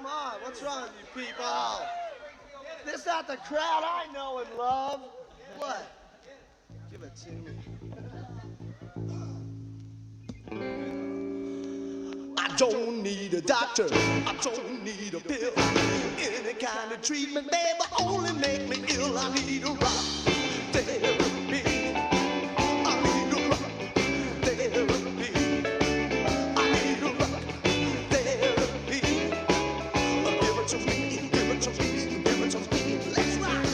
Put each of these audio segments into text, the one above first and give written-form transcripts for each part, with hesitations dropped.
on, what's wrong with you people? This not the crowd I know and love. What? Give it to me. I don't need a doctor, I don't need a pill. Any kind of treatment, baby, only make me ill. I need a rock therapy. I need a rock therapy. I need a rock therapy. Give it to me, give it to me, give it to me. Let's rock.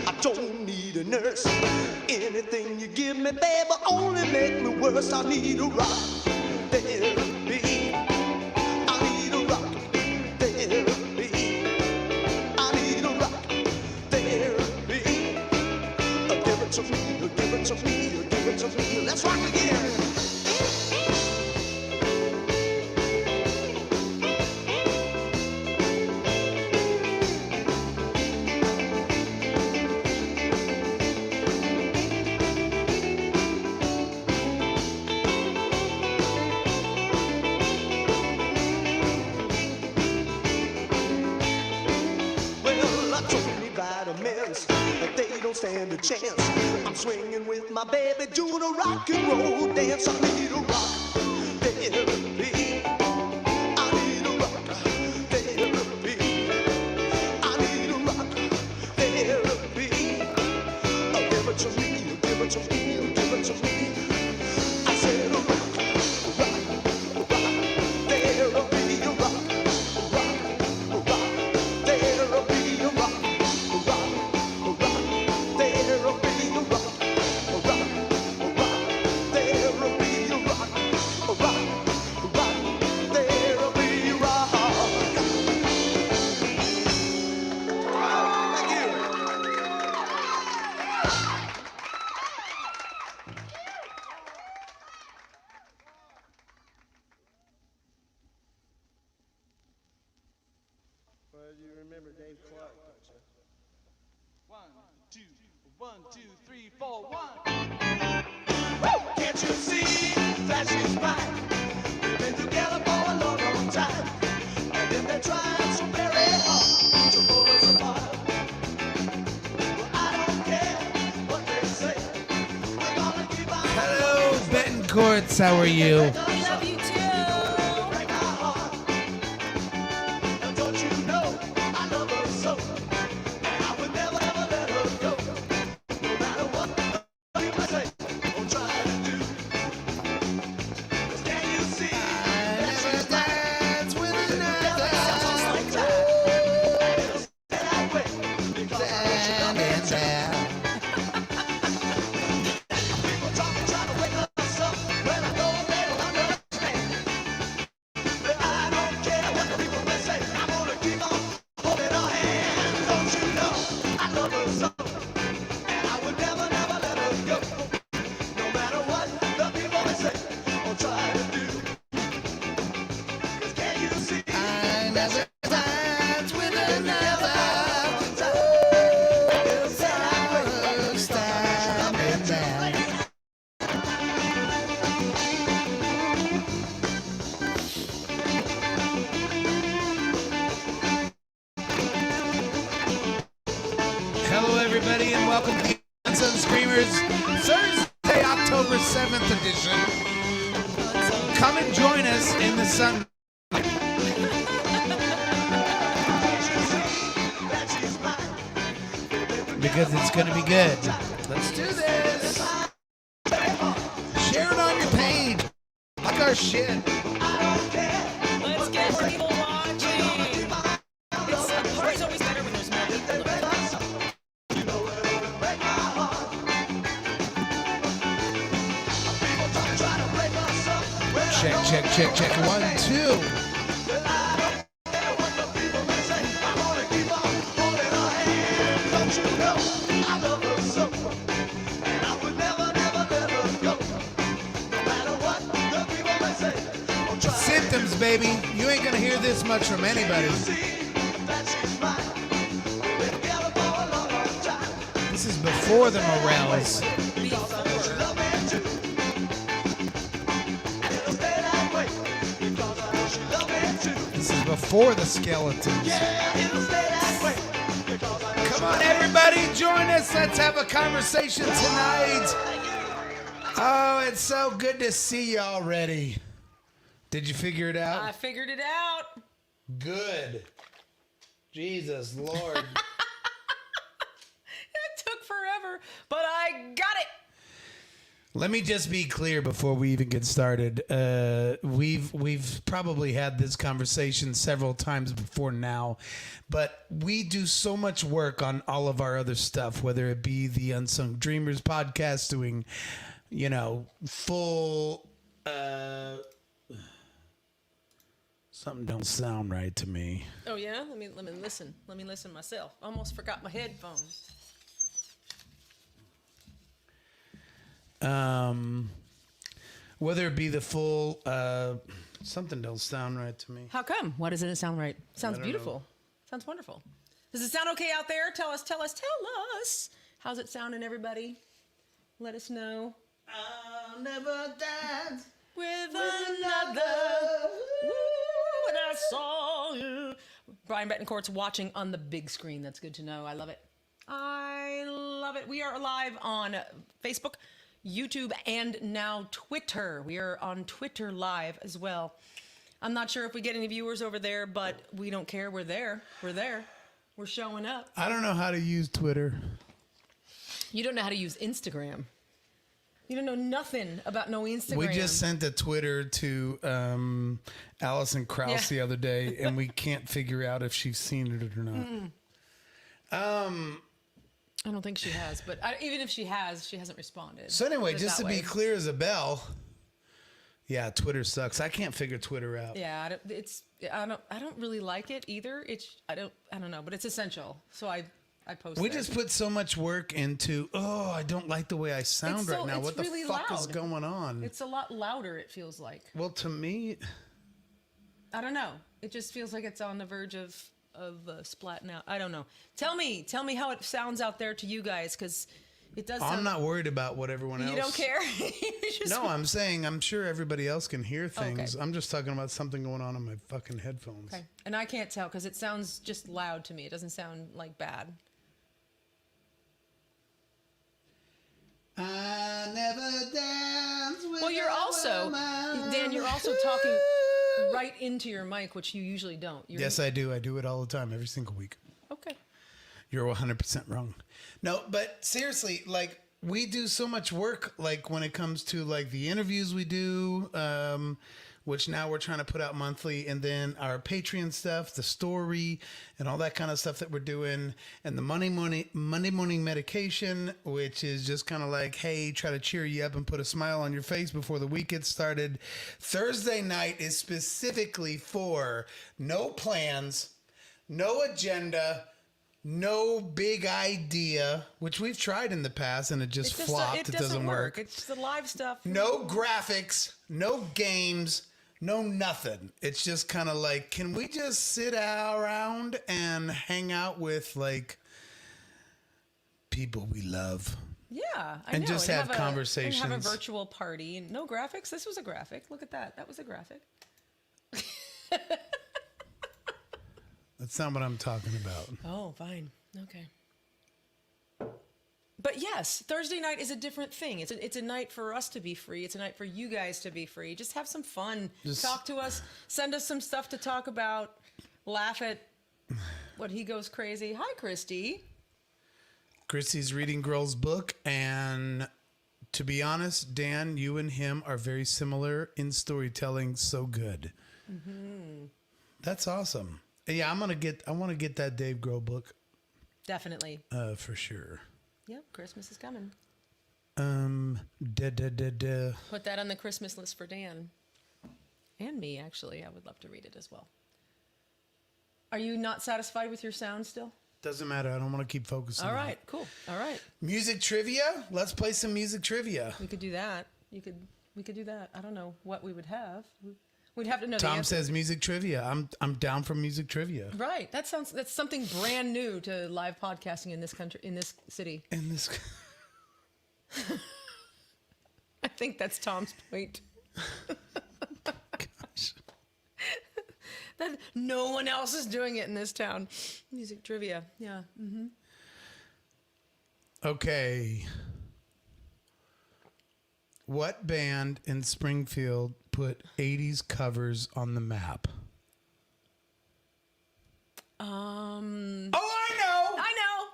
I don't need a nurse. Anything you give me, baby, only make me worse. I need a rock therapy. I need a rock therapy. I need a rock therapy. Give it to me, give it to me, give it to me. Let's rock again. They don't stand a chance. I'm swinging with my baby, doing a rock and roll dance. I need a rock therapy. I need a rock therapy. I need a rock therapy. Give it to me, give it to me, give it to me. I said a rock therapy, a rock therapy, a rock. You remember Dave Clark, don't you? 1, 2, 3, 4, 1. Can't you see that she's mine? We've been together for a long, long time. And if they're trying so very hard to pull us apart, well, I don't care what they say. We're gonna keep on. Hello, Betancourts. How are you? I love you too. Hello, everybody, and welcome to the Unsung Screamers Thursday, October 7th edition. Come and join us in the sun. Because it's going to be good. Let's do this. Share it on your page. Like our shit. Let's get people watching. The party's always better when there's more people looking. Check. 1, 2. I love her so. anthems, baby. You ain't gonna hear this much from anybody. This is before the Morels. This is before the Skeletons. Come on, everybody, join us. Let's have a conversation tonight. Oh, it's so good to see you already. Did you figure it out? I figured it out. Good. Jesus, Lord. It took forever, but I got it. Let me just be clear before we even get started. We've probably had this conversation several times before now, but we do so much work on all of our other stuff, whether it be the Unsung Dreamers podcast, doing, full. Something don't sound right to me. Oh yeah, let me listen. Let me listen myself. Almost forgot my headphones. Whether it be the full, something don't sound right to me. How come? Why doesn't it sound right? Sounds beautiful. Sounds wonderful. Does it sound okay out there? Tell us. How's it sounding, everybody? Let us know. I'll never dance With another. Woo, when I saw you. Brian Betancourt's watching on the big screen. That's good to know. I love it. We are live on Facebook, YouTube, and now Twitter. We are on Twitter live as well. I'm not sure if we get any viewers over there, but we don't care. We're there. We're showing up. I don't know how to use Twitter. You don't know how to use Instagram. You don't know nothing about no Instagram. We just sent a Twitter to Allison Krauss the other day, and we can't figure out if she's seen it or not. I don't think she has, but even if she has, she hasn't responded. So anyway, Put it just that to way. be clear as a bell, yeah, Twitter sucks. I can't figure Twitter out. Yeah, I don't really like it either. I don't know, but it's essential. So I post. We there. just put so much work into. Oh, I don't like the way I sound right now. It's What the really fuck is loud. going on? It's a lot louder. It feels like. Well, to me, I don't know. It just feels like it's on the verge of splatting out. I don't know. Tell me how it sounds out there to you guys, because it does. I'm not worried about what everyone else. You don't care. You just No, I'm saying I'm sure everybody else can hear things. Okay. I'm just talking about something going on in my fucking headphones. Okay, and I can't tell because it sounds just loud to me. It doesn't sound like bad. I never danced with Well, you're also, Dan, you're also talking right into your mic, which you usually don't. Yes, I do. I do it all the time, every single week. Okay. You're 100% wrong. No, but seriously, like, we do so much work, like, when it comes to, like, the interviews we do, which now we're trying to put out monthly, and then our Patreon stuff, the story, and all that kind of stuff that we're doing, and the Monday morning medication, which is just kind of like, hey, try to cheer you up and put a smile on your face before the week gets started. Thursday night is specifically for no plans, no agenda, no big idea, which we've tried in the past and it just flopped. It doesn't work. It's the live stuff. No graphics, no games, no nothing. It's just kind of like, can we just sit around and hang out with, like, people we love? Yeah, I And know. just have And conversations. have a virtual party. And no graphics. This was a graphic. Look at that. That was a graphic. That's not what I'm talking about. Oh, fine. Okay. But yes, Thursday night is a different thing. It's a night for us to be free. It's a night for you guys to be free. Just have some fun. Talk to us. Send us some stuff to talk about. Laugh at what he goes crazy. Hi, Christy. Christy's reading Girl's book, and to be honest, Dan, you and him are very similar in storytelling. So good. Mm-hmm. That's awesome. Yeah, I want to get that Dave Grohl book. Definitely. For sure. Yep, Christmas is coming. Put Put that on the Christmas list for Dan. And me, actually. I would love to read it as well. Are you not satisfied with your sound still? Doesn't matter. I don't want to keep focusing. All right, cool. All right. Music trivia. Let's play some music trivia. We could do that. We could do that. I don't know what we would have. We'd have to know the Tom answer. says music trivia. I'm down for music trivia. Right. That's something brand new to live podcasting in this country, in this city. In this. I think that's Tom's point. Gosh. That no one else is doing it in this town. Music trivia. Yeah. Mm-hmm. Okay. What band in Springfield put 80s covers on the map? Oh, I know. I know.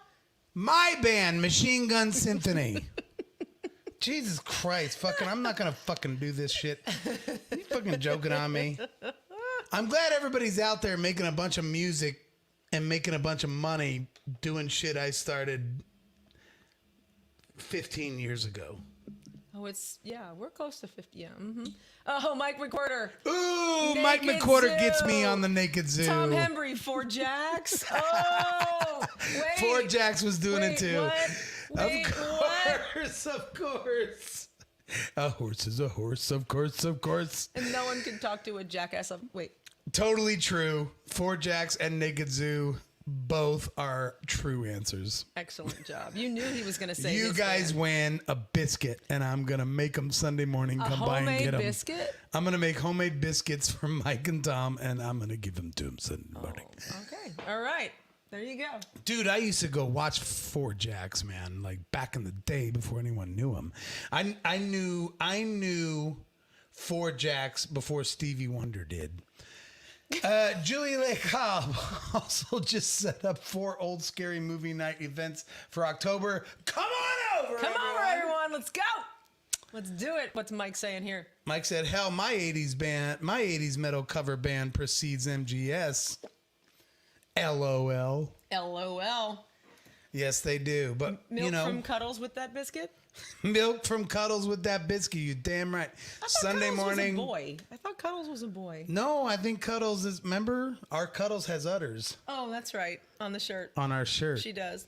My band, Machine Gun Symphony. Jesus Christ, I'm not gonna fucking do this shit. You fucking joking on me? I'm glad everybody's out there making a bunch of music and making a bunch of money doing shit I started 15 years ago. Oh, we're close to 50. Yeah. Mm-hmm. Oh, Mike McWhorter. Ooh, Naked Mike McWhorter gets Zoo. me on the Naked Zoo. Tom Hembry, 4 Jacks. Oh, wait. 4 Jacks was doing it too. What? Wait, of course, of course. A horse is a horse, of course, of course. And no one can talk to a jackass of. Wait. Totally true. 4 Jacks and Naked Zoo, both are true answers. Excellent job. You knew he was going to say You his guys band. win a biscuit, and I'm going to make them Sunday morning. Come by and get Homemade them. biscuit? I'm going to make homemade biscuits for Mike and Tom, and I'm going to give them to them Sunday morning. Okay. All right. There you go. Dude, I used to go watch 4 Jacks, man, like back in the day before anyone knew them. I knew 4 Jacks before Stevie Wonder did. Julie Lee Cobb also just set up 4 old scary movie night events for October. Come on over, Come over, everyone. Let's go. Let's do it. What's Mike saying here? Mike said, hell, my 80s metal cover band precedes MGS. LOL. LOL. Yes, they do. But, Milk from Cuddles with that biscuit? Milk from Cuddles with that biscuit. You damn right. Sunday Cuddles morning. was a boy. I thought Cuddles was a boy. No, I think Cuddles is. Remember, our Cuddles has udders Oh, that's right. On the shirt. on our shirt. She does.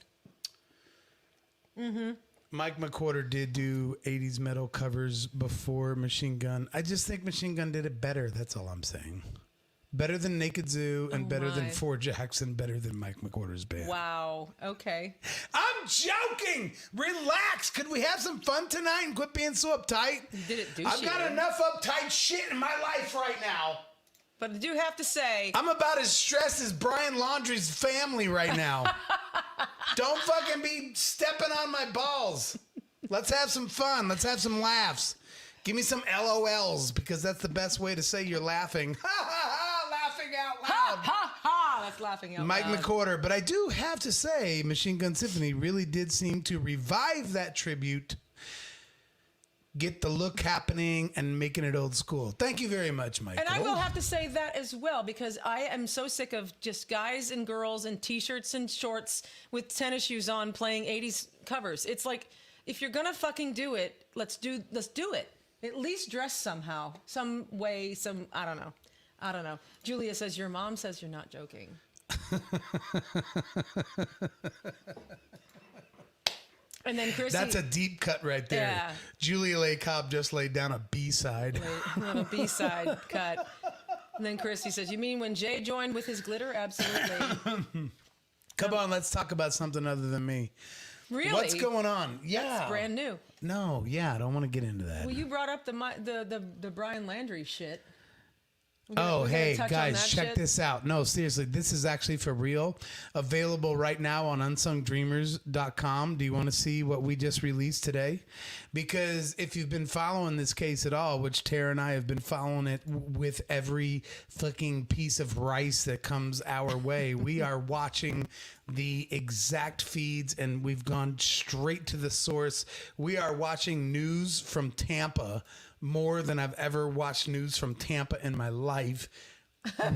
Mike McWhorter did do 80s metal covers before Machine Gun. I just think Machine Gun did it better. That's all I'm saying. Better than Naked Zoo and better than my. 4 Jacks and better than Mike McWhorter's band. Wow. Okay. I'm joking. Relax. Could we have some fun tonight and quit being so uptight? You did it douchey. I've got enough uptight shit in my life right now. But I do have to say, I'm about as stressed as Brian Laundrie's family right now. Don't fucking be stepping on my balls. Let's have some fun. Let's have some laughs. Give me some LOLs because that's the best way to say you're laughing. Ha ha ha! Laughing out ha, loud. ha, ha. That's laughing out Mike loud. McWhorter. But I do have to say, Machine Gun Symphony really did seem to revive that tribute, get the look happening, and making it old school. Thank you very much, Mike. And I will have to say that as well, because I am so sick of just guys and girls in t-shirts and shorts with tennis shoes on playing 80s covers. It's like, if you're gonna fucking do it, let's do it. At least dress somehow, some way, I don't know. Julia says, your mom says you're not joking. And then Chrissy. That's a deep cut right there. Yeah. Julia Lee Cobb just laid down a B-side. A little B-side cut. And then Chrissy says, you mean when Jay joined with his glitter? Absolutely. Come on, let's talk about something other than me. Really? What's going on? Yeah. It's brand new. No, yeah, I don't want to get into that. Well, you brought up the Brian Landry shit. Oh, hey, touch on guys, that check shit? this out. No, seriously, this is actually for real. Available right now on unsungdreamers.com. Do you want to see what we just released today? Because if you've been following this case at all, which Tara and I have been following it with every fucking piece of rice that comes our way, we are watching the exact feeds and we've gone straight to the source. We are watching news from Tampa more than I've ever watched news from Tampa in my life.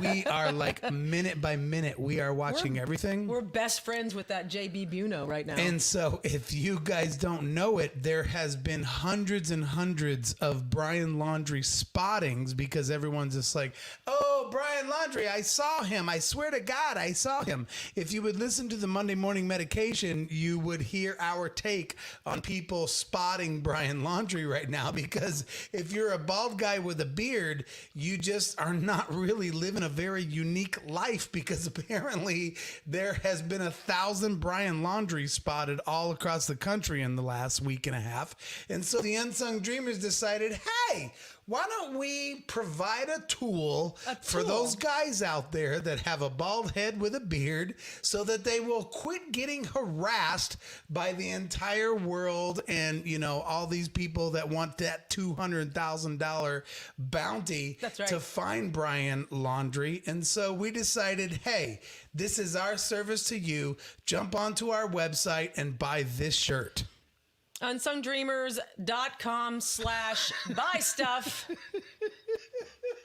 We are like minute by minute, we are watching everything. We're best friends with that JB Buno right now. And so if you guys don't know it, there has been hundreds and hundreds of Brian Laundrie spottings because everyone's just like, oh, oh, Brian Laundrie, I saw him. I swear to God, I saw him. If you would listen to the Monday Morning Medication, you would hear our take on people spotting Brian Laundrie right now, because if you're a bald guy with a beard, you just are not really living a very unique life, because apparently there has been 1,000 Brian Laundrie spotted all across the country in the last week and a half. And so the Unsung Dreamers decided, hey, why don't we provide a tool for those guys out there that have a bald head with a beard, so that they will quit getting harassed by the entire world and, you know, all these people that want that $200,000 bounty to find Brian Laundrie. And so we decided, hey, this is our service to you. Jump onto our website and buy this shirt. unsungdreamers.com/buy stuff.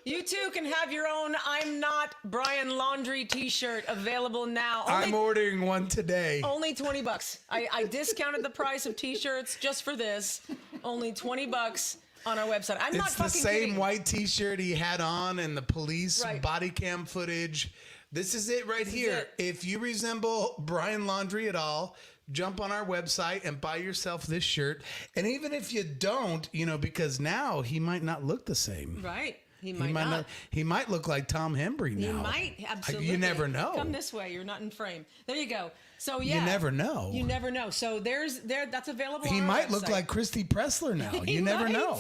You too can have your own I'm Not Brian Laundrie t-shirt available now. I'm ordering one today. Only $20. I discounted the price of t-shirts just for this. Only $20 on our website. I'm not fucking It's the same kidding. white t-shirt he had on in the police body cam footage. This is it right here. If you resemble Brian Laundrie at all, jump on our website and buy yourself this shirt. And even if you don't, you know, because now he might not look the same. Right. He might not. He might look like Tom Hembry now. He might, absolutely. You never know. Come this way. You're not in frame. There you go. So yeah. You never know. You never know. So that's available He on our might website. look like Christy Pressler now. You never know.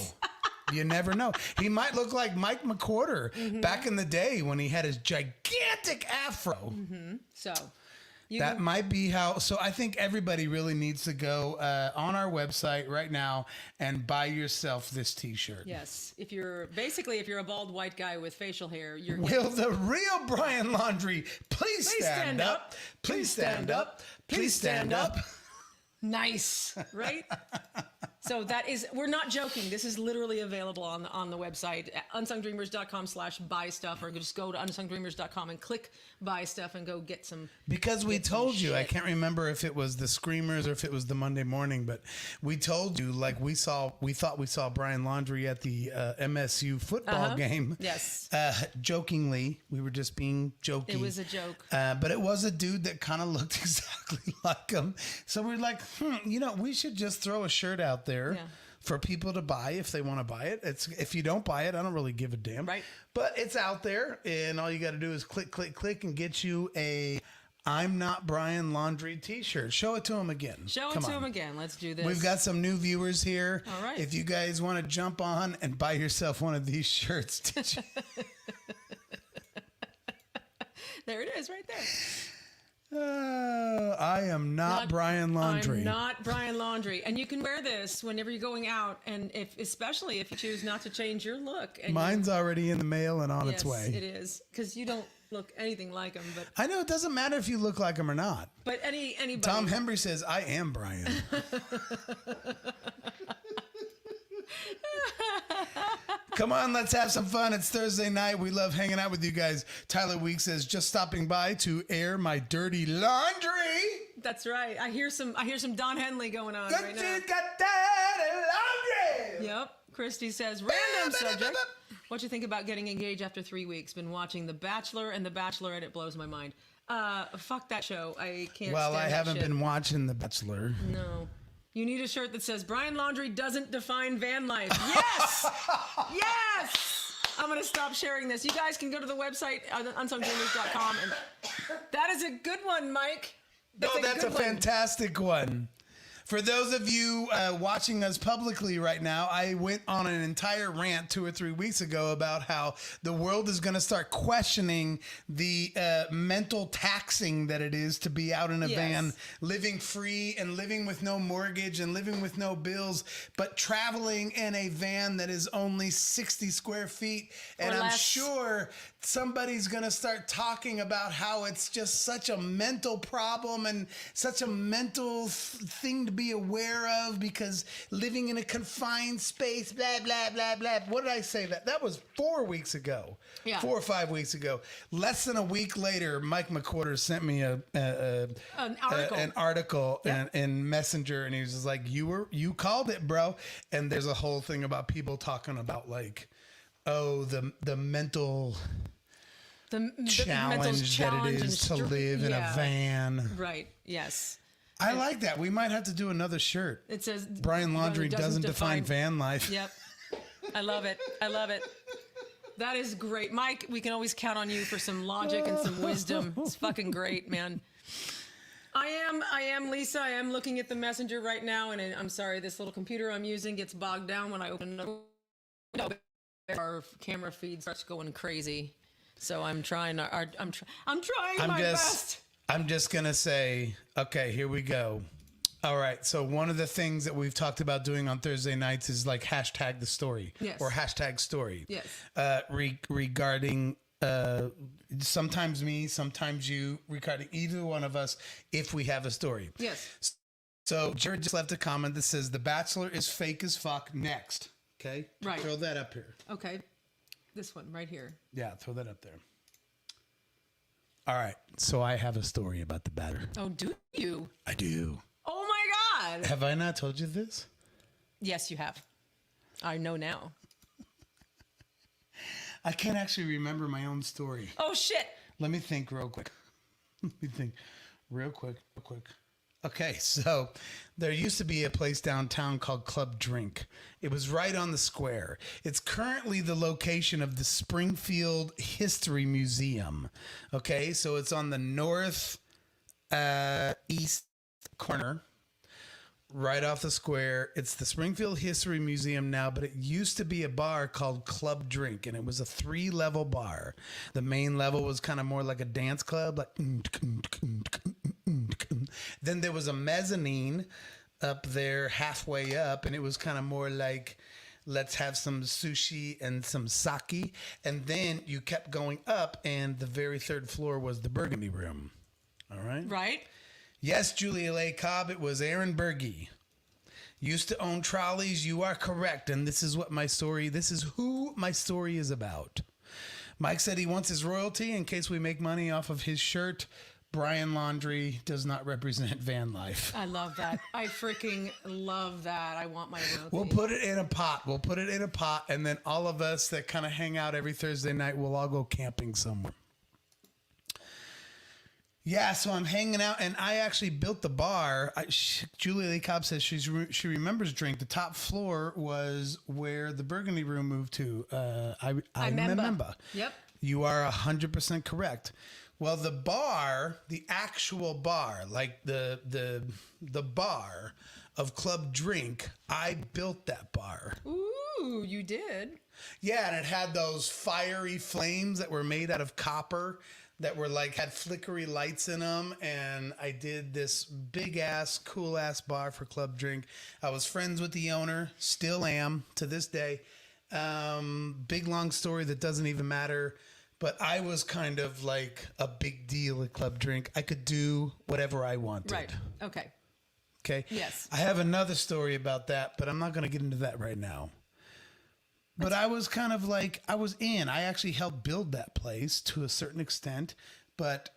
You never know. He might look like Mike McWhorter back in the day when he had his gigantic afro. So that might be how. So I think everybody really needs to go on our website right now and buy yourself this T-shirt. Yes, if you're a bald white guy with facial hair, you're. Will the real Brian Laundrie please stand up? Please stand up. Please stand up. Nice, right? So we're not joking. This is literally available on the website, unsungdreamers.com/buy stuff, or just go to unsungdreamers.com and click buy stuff and go get some. Because we told you, I can't remember if it was the Screamers or if it was the Monday Morning, but we told you, like we thought we saw Brian Laundrie at the MSU football game. Yes. Jokingly, we were just being jokey. It was a joke. But it was a dude that kind of looked exactly like him. So we're like, you know, we should just throw a shirt out there for people to buy if they want to buy it. If you don't buy it, I don't really give a damn. Right. But it's out there, and all you got to do is click, click, click, and get you a I'm Not Brian Laundrie t-shirt. Show it to him again. Show it to him again. Let's do this. We've got some new viewers here. All right. If you guys want to jump on and buy yourself one of these shirts. There it is right there. I am not Brian Laundrie. I'm not Brian Laundrie. And you can wear this whenever you're going out, and especially if you choose not to change your look. And mine's already in the mail and on its way. Yes, it is. Because you don't look anything like him. But I know it doesn't matter if you look like him or not. But anybody. Tom Hembry says, I am Brian. Come on, let's have some fun. It's Thursday night. We love hanging out with you guys. Tyler Weeks says, just stopping by to air my dirty laundry. That's right. I hear some Don Henley going on right now. Got dirty laundry. Yep. Christy says, random subject. What you think about getting engaged after 3 weeks? Been watching The Bachelor and The Bachelorette. It blows my mind. Fuck that show. I can't Well, stand I haven't that shit. been watching The Bachelor. No. You need a shirt that says, Brian Laundrie doesn't define van life. Yes! Yes! I'm going to stop sharing this. You guys can go to the website, unsungdreamers.com. And that is a good one, Mike. That's a fantastic one. For those of you watching us publicly right now, I went on an entire rant 2 or 3 weeks ago about how the world is going to start questioning the mental taxing that it is to be out in a van, living free and living with no mortgage and living with no bills, but traveling in a van that is only 60 square feet. And I'm sure somebody's going to start talking about how it's just such a mental problem and such a mental thing to be aware of, because living in a confined space, blah, blah, blah, blah. What did I say? That was 4 weeks ago. Yeah. 4 or 5 weeks ago. Less than a week later, Mike McWhorter sent me an article in Messenger, and he was just like, you called it, bro. And there's a whole thing about people talking about like, oh, the mental the mental challenge that it challenge is to and live in a van. Right. Yes. I like that. We might have to do another shirt. It says Brian Laundrie doesn't define van life. Yep. I love it. I love it. That is great. Mike, we can always count on you for some logic and some wisdom. It's fucking great, man. I am Lisa. I am looking at the messenger right now, and I'm sorry, this little computer I'm using gets bogged down when I open it up. Our camera feed starts going crazy. So I'm trying my best. I'm just going to say, okay, here we go. All right. So one of the things that we've talked about doing on Thursday nights is like hashtag the story. Yes. Or hashtag story. Yes. Regarding sometimes me, sometimes you, regarding either one of us, if we have a story. Yes. So Jared just left a comment that says, The Bachelor is fake as fuck. Next. Okay. Right. Throw that up here. Okay. This one right here. Yeah, throw that up there. All right. So I have a story about the Bachelor. Oh, do you? I do. Oh my God. Have I not told you this? Yes, you have. I know now. I can't actually remember my own story. Oh shit. Let me think real quick. Real quick. Okay, so there used to be a place downtown called Club Drink. It was right on the square. It's currently the location of the Springfield History Museum. Okay, so it's on the north east corner, right off the square. It's the Springfield History Museum now, but it used to be a bar called Club Drink, and it was a 3-level bar. The main level was kind of more like a dance club, like. Then there was a mezzanine up there halfway up, and it was kind of more like, let's have some sushi and some sake. And then you kept going up, and the very third floor was the Burgundy Room. All right? Right? Yes, Julia Leigh Cobb, it was Aaron Berge. Used to own trolleys. You are correct. And this is who my story is about. Mike said he wants his royalty in case we make money off of his shirt. Brian Laundrie does not represent van life. I love that. I freaking love that. I want my royalty. We'll put it in a pot. And then all of us that kind of hang out every Thursday night, we'll all go camping somewhere. Yeah, so I'm hanging out, and I actually built the bar. Julia Leigh Cobb says she remembers Drink. The top floor was where the Burgundy Room moved to. I remember. Yep. You are 100% correct. Well, the bar, the actual bar, like the bar of Club Drink, I built that bar. Ooh, you did? Yeah, and it had those fiery flames that were made out of copper that were like, had flickery lights in them. And I did this big ass, cool ass bar for Club Drink. I was friends with the owner, still am to this day. Big long story that doesn't even matter. But I was kind of like a big deal at Club Drink. I could do whatever I wanted. Right. Okay. Okay. Yes. I have another story about that, but I'm not going to get into that right now. But I was kind of like, I actually helped build that place to a certain extent. But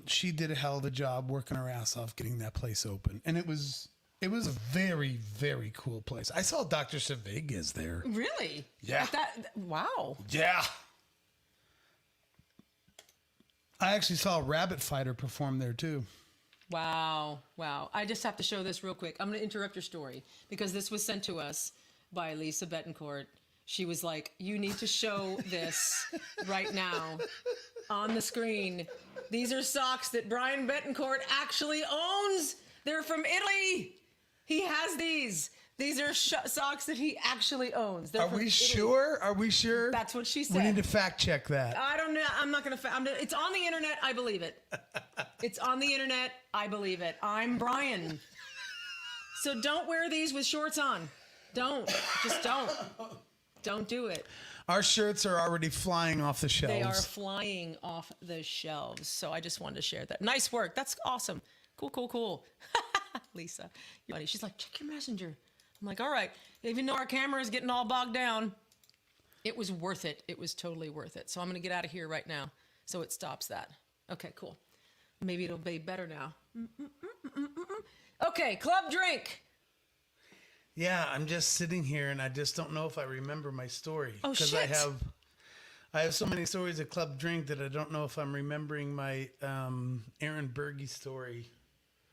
she did a hell of a job working her ass off getting that place open. And it was a very, very cool place. I saw Dr. Sevegas there. Really? Yeah. Wow. Yeah. I actually saw Rabbit Fighter perform there too. Wow. I just have to show this real quick. I'm going to interrupt your story because this was sent to us by Lisa Betancourt. She was like, you need to show this right now on the screen. These are socks that Brian Betancourt actually owns. They're from Italy. He has these. These are socks that he actually owns. They're from Italy. Sure? Are we sure? That's what she said. We need to fact check that. I don't know. I'm not going to. It's on the internet. I believe it. It's on the internet. I believe it. I'm Brian. So don't wear these with shorts on. Don't. Just don't. Don't do it. Our shirts are already flying off the shelves. They are flying off the shelves. So I just wanted to share that. Nice work. That's awesome. Cool. Lisa, you're funny. She's like, check your messenger. I'm like, all right. Even though our camera is getting all bogged down, it was worth it. It was totally worth it. So I'm going to get out of here right now so it stops that. Okay, cool. Maybe it'll be better now. Okay, Club Drink. Yeah, I'm just sitting here and I just don't know if I remember my story. Oh, shit. Because I have so many stories at Club Drink that I don't know if I'm remembering my Aaron Berge story.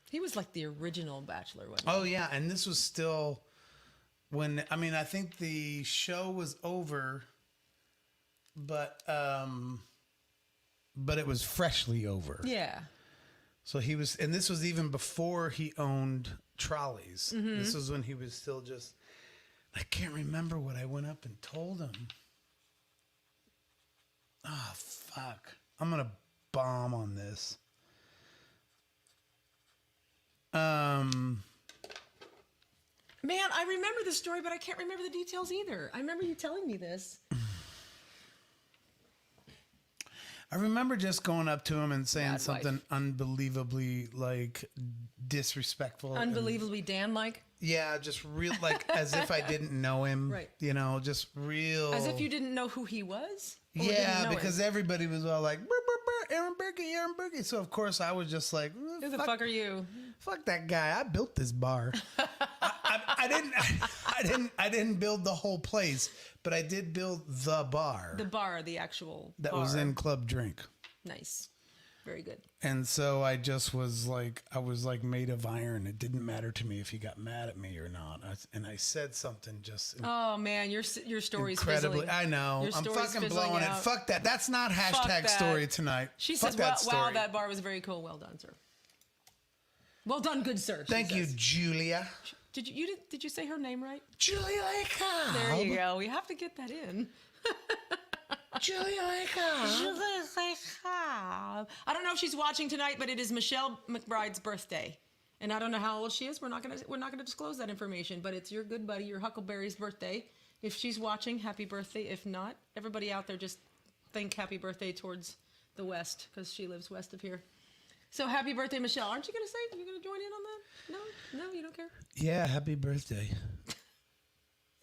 He was like the original Bachelor, wasn't he? Oh yeah, and this was still when I think the show was over, but it was freshly over. Yeah. So he was, and this was even before he owned trolleys. This was when he was still just. I can't remember what I went up and told him. Oh fuck! I'm gonna bomb on this. Man, I remember the story, but I can't remember the details either. I remember you telling me this. I remember just going up to him and saying Bad something wife. unbelievably like disrespectful. Unbelievably Dan-like. Yeah, just real like as if I didn't know him. Right. You know, just real. As if you didn't know who he was? Or didn't Yeah, know because him? everybody was all like, "Brr, brr, brr, Aaron Berge. So of course I was just like, Who the fuck are you? Fuck that guy! I built this bar. I didn't build the whole place, but I did build the bar. The bar, the actual that bar. was in Club Drink. Nice. Very good. And so I just was like, I was like made of iron. It didn't matter to me if he got mad at me or not. I said something just Oh man, your story's incredibly. fizzling. I know. Your I'm story's fucking fizzling blowing it. out. Fuck that. That's not hashtag that. story tonight. She Fuck says, that wow, story. that bar was very cool. Well done, sir. Well done, good sir. she Thank you, says. Julia. Did you say her name right? Julia Cobb. There you go. We have to get that in. Julia Cobb. I don't know if she's watching tonight, but it is Michelle McBride's birthday, and I don't know how old she is. We're not gonna disclose that information, but it's your good buddy, your Huckleberry's birthday. If she's watching, happy birthday. If not, everybody out there just think happy birthday towards the west because she lives west of here. So happy birthday, Michelle. Aren't you gonna say you're gonna join in on that? No, you don't care. Yeah, happy birthday.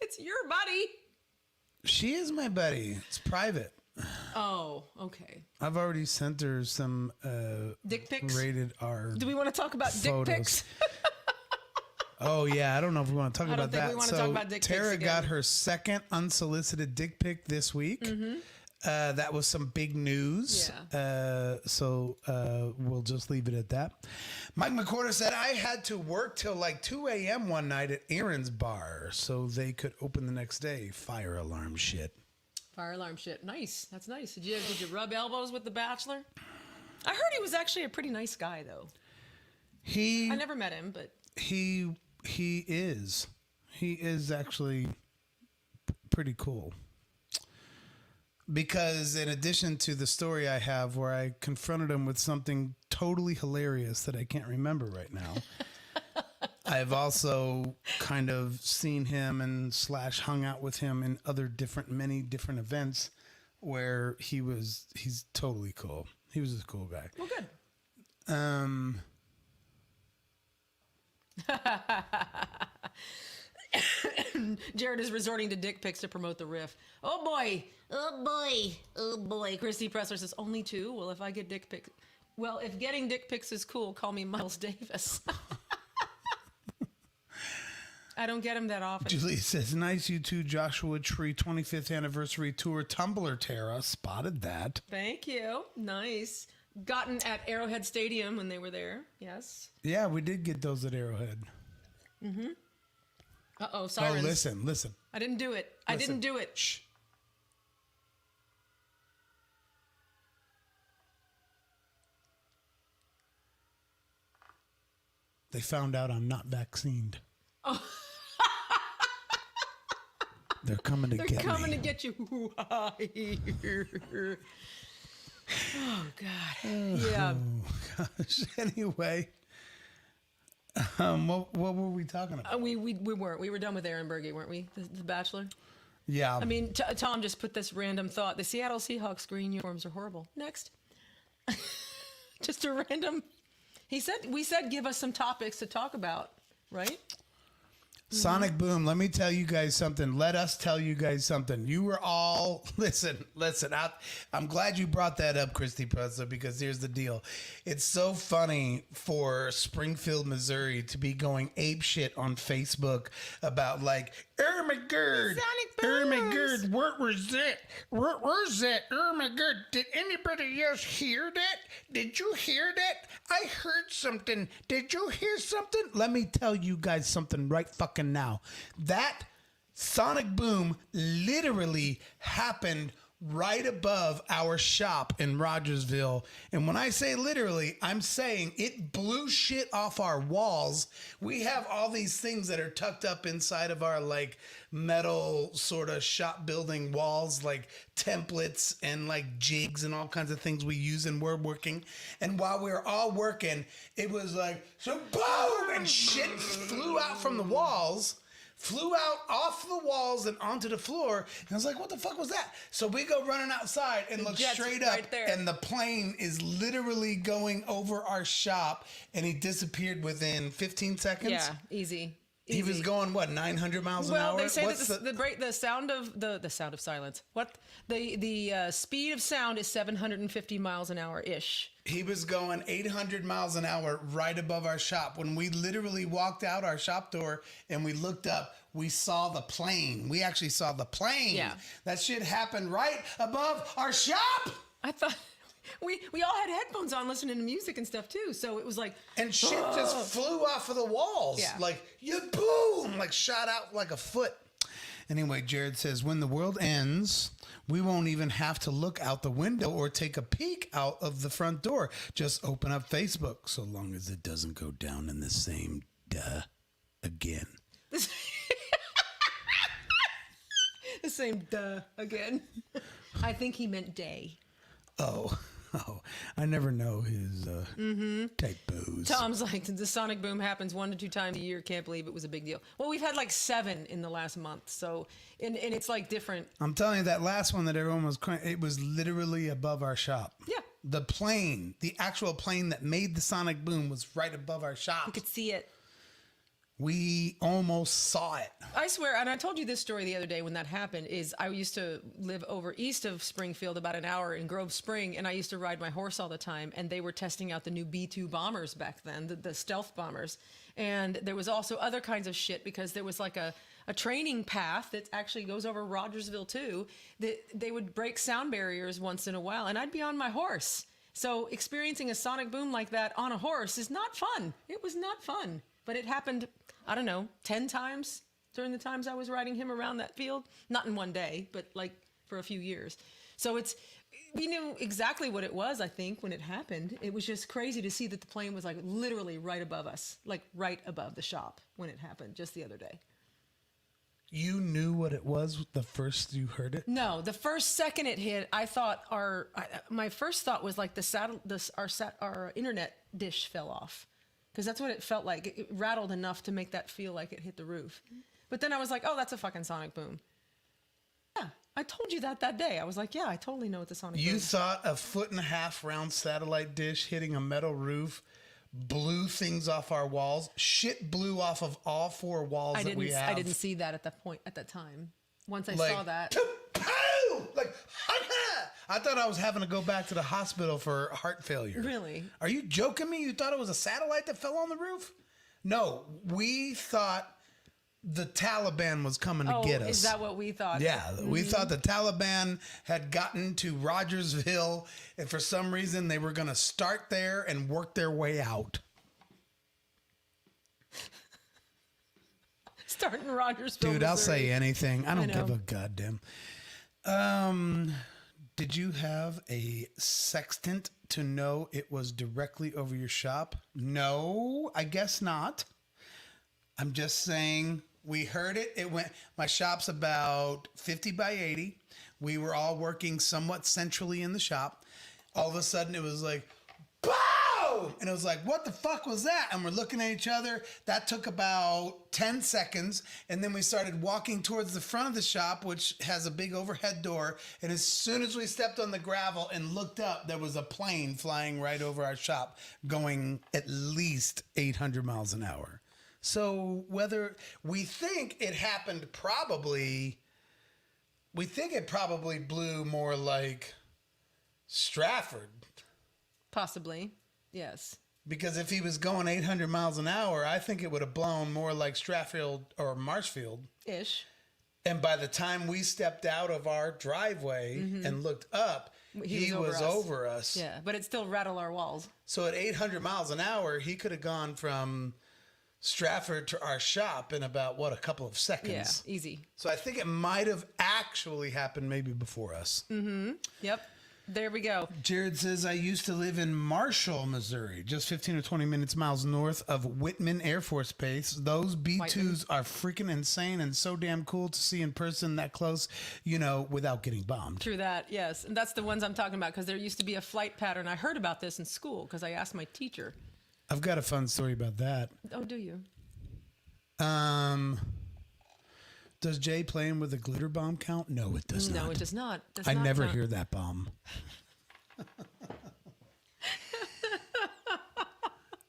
It's your buddy. She is my buddy. It's private. Oh, okay. I've already sent her some Dick pics? rated R. Do we want to talk about photos. dick pics? Oh yeah, I don't know if we want to talk I don't about think that. we want to So talk about dick pics Tara again. got her second unsolicited dick pic this week. That was some big news. So we'll just leave it at that. Mike McCorder said, I had to work till like 2 a.m. one night at Aaron's bar so they could open the next day. Fire alarm shit. Fire alarm shit. Nice. That's nice. Did you rub elbows with the Bachelor? I heard he was actually a pretty nice guy, though. I never met him, but He is. He is actually pretty cool. Because in addition to the story I have where I confronted him with something totally hilarious that I can't remember right now, I've also kind of seen him and / hung out with him in many different events where he's totally cool. He was a cool guy. well, good. Jared is resorting to dick pics to promote the riff. Oh boy. Oh boy. Oh boy. Christy Pressler says, only 2? Well, if I get dick pics. Well, if getting dick pics is cool, call me Miles Davis. I don't get him that often. Julie says, nice you two, Joshua Tree 25th anniversary tour Tumblr, Tara. Spotted that. Thank you. Nice. Gotten at Arrowhead Stadium when they were there. Yes. Yeah, we did get those at Arrowhead. Uh-oh, sirens. Oh, listen. I didn't do it. I didn't do it. Shh. They found out I'm not vaccinated. Oh. They're coming to get me. They're coming to get you. Oh, God. Yeah. Oh, gosh. Anyway, what were we talking about? We weren't. We were done with Aaron Berge, weren't we? The Bachelor. Yeah. I mean, Tom just put this random thought. The Seattle Seahawks green uniforms are horrible. Next. Just a random. We said give us some topics to talk about, right? Sonic Boom, let me tell you guys something. Let us tell you guys something. You were all, listen. I'm glad you brought that up, Christy Puzzler, because here's the deal. It's so funny for Springfield, Missouri to be going ape shit on Facebook about like, oh my God, oh my God, what was that? What was that? Oh my God, did anybody else hear that? Did you hear that? I heard something. Did you hear something? Let me tell you guys something right fucking now. That sonic boom literally happened right above our shop in Rogersville. And when I say literally, I'm saying it blew shit off our walls. We have all these things that are tucked up inside of our like metal sort of shop building walls, like templates and like jigs and all kinds of things we use and we're working. And while we were all working, it was like, so boom, and shit flew out from the walls. Flew out off the walls and onto the floor. And I was like, what the fuck was that? So we go running outside and look straight up. Right there. And the plane is literally going over our shop. And he disappeared within 15 seconds. Yeah, easy. He was going, what, 900 miles an hour? Well, they say that the sound of the sound of silence. What the speed of sound is 750 miles an hour ish. He was going 800 miles an hour right above our shop. When we literally walked out our shop door and we looked up, we saw the plane. We actually saw the plane. Yeah. That shit happened right above our shop. I thought we all had headphones on listening to music and stuff too. So it was like, and shit just flew off of the walls. Yeah. Like, you boom, like shot out like a foot. Anyway, Jared says, when the world ends, we won't even have to look out the window or take a peek out of the front door. Just open up Facebook, so long as it doesn't go down in the same again. The same again. I think he meant day. Oh, I never know his typos. Tom's like, the sonic boom happens 1 to 2 times a year. Can't believe it was a big deal. Well, we've had like 7 in the last month. So, and it's like different. I'm telling you, that last one that everyone was crying, it was literally above our shop. Yeah. The plane, the actual plane that made the sonic boom was right above our shop. You could see it. We almost saw it. I swear, and I told you this story the other day when that happened, is I used to live over east of Springfield, about an hour in Grove Spring, and I used to ride my horse all the time, and they were testing out the new B-2 bombers back then, the stealth bombers. And there was also other kinds of shit, because there was like a training path that actually goes over Rogersville too, that they would break sound barriers once in a while, and I'd be on my horse. So experiencing a sonic boom like that on a horse is not fun. It was not fun. But it happened, I don't know, 10 times during the times I was riding him around that field. Not in one day, but like for a few years. So we knew exactly what it was, I think, when it happened. It was just crazy to see that the plane was like literally right above us, like right above the shop when it happened just the other day. You knew what it was the first you heard it? No, the first second it hit, I thought my first thought was like our internet dish fell off. Because that's what it felt like. It rattled enough to make that feel like it hit the roof. But then I was like, oh, that's a fucking sonic boom. Yeah, I told you that day. I was like, yeah, I totally know it's a sonic boom. You thought a 1.5-foot round satellite dish hitting a metal roof blew things off our walls? Shit blew off of all 4 walls that we have. I didn't see that at that time. Once I saw that. Like, I thought I was having to go back to the hospital for heart failure. Really? Are you joking me? You thought it was a satellite that fell on the roof? No, we thought the Taliban was coming to get us. Is that what we thought? Yeah, we thought the Taliban had gotten to Rogersville, and for some reason they were going to start there and work their way out. Starting Rogersville, Dude, Missouri. I'll say anything. I don't give a goddamn. Did you have a sextant to know it was directly over your shop? No, I guess not. I'm just saying we heard it. It went, my shop's about 50 by 80. We were all working somewhat centrally in the shop. All of a sudden it was like, boom! And it was like, what the fuck was that? And we're looking at each other. That took about 10 seconds. And then we started walking towards the front of the shop, which has a big overhead door. And as soon as we stepped on the gravel and looked up, there was a plane flying right over our shop going at least 800 miles an hour. So whether we think it happened we think it probably blew more like Stratford. Possibly. Yes. Because if he was going 800 miles an hour, I think it would have blown more like Stratfield or Marshfield. Ish. And by the time we stepped out of our driveway and looked up, he was over us. Yeah, but it still rattled our walls. So at 800 miles an hour, he could have gone from Stratford to our shop in about, a couple of seconds. Yeah, easy. So I think it might have actually happened maybe before us. Mm-hmm. Yep. There we go. Jared says, I used to live in Marshall, Missouri, just 15 or 20 miles north of Whitman Air Force Base. Those B-2s are freaking insane and so damn cool to see in person that close, without getting bombed. True that, yes. And that's the ones I'm talking about because there used to be a flight pattern. I heard about this in school because I asked my teacher. I've got a fun story about that. Oh, do you? Does Jay playing with a glitter bomb count? No, it does not. No, it does not. I never hear that bomb.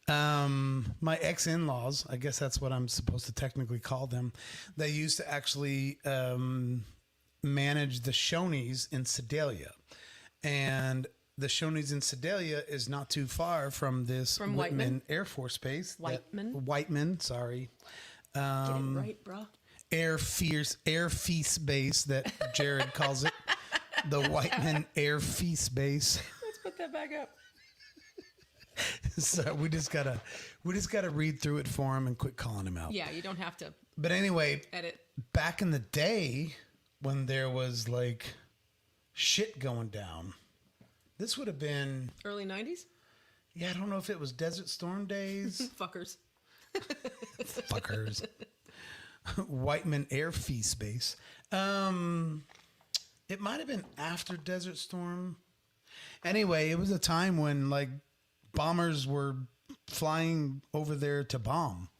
My ex-in-laws, I guess that's what I'm supposed to technically call them, they used to actually manage the Shoney's in Sedalia. And the Shoney's in Sedalia is not too far from this From Whitman Air Force Base. Whiteman, sorry. Get it right, bro. Air Feast Base that Jared calls it. The Whiteman Air Feast Base. Let's put that back up. So we just gotta read through it for him and quit calling him out. Yeah, you don't have to. But anyway, edit. Back in the day when there was like shit going down, this would have been early 90s. Yeah, I don't know if it was Desert Storm days. Fuckers. Fuckers. Whiteman Air Feast Base. It might have been after Desert Storm. Anyway, it was a time when like bombers were flying over there to bomb.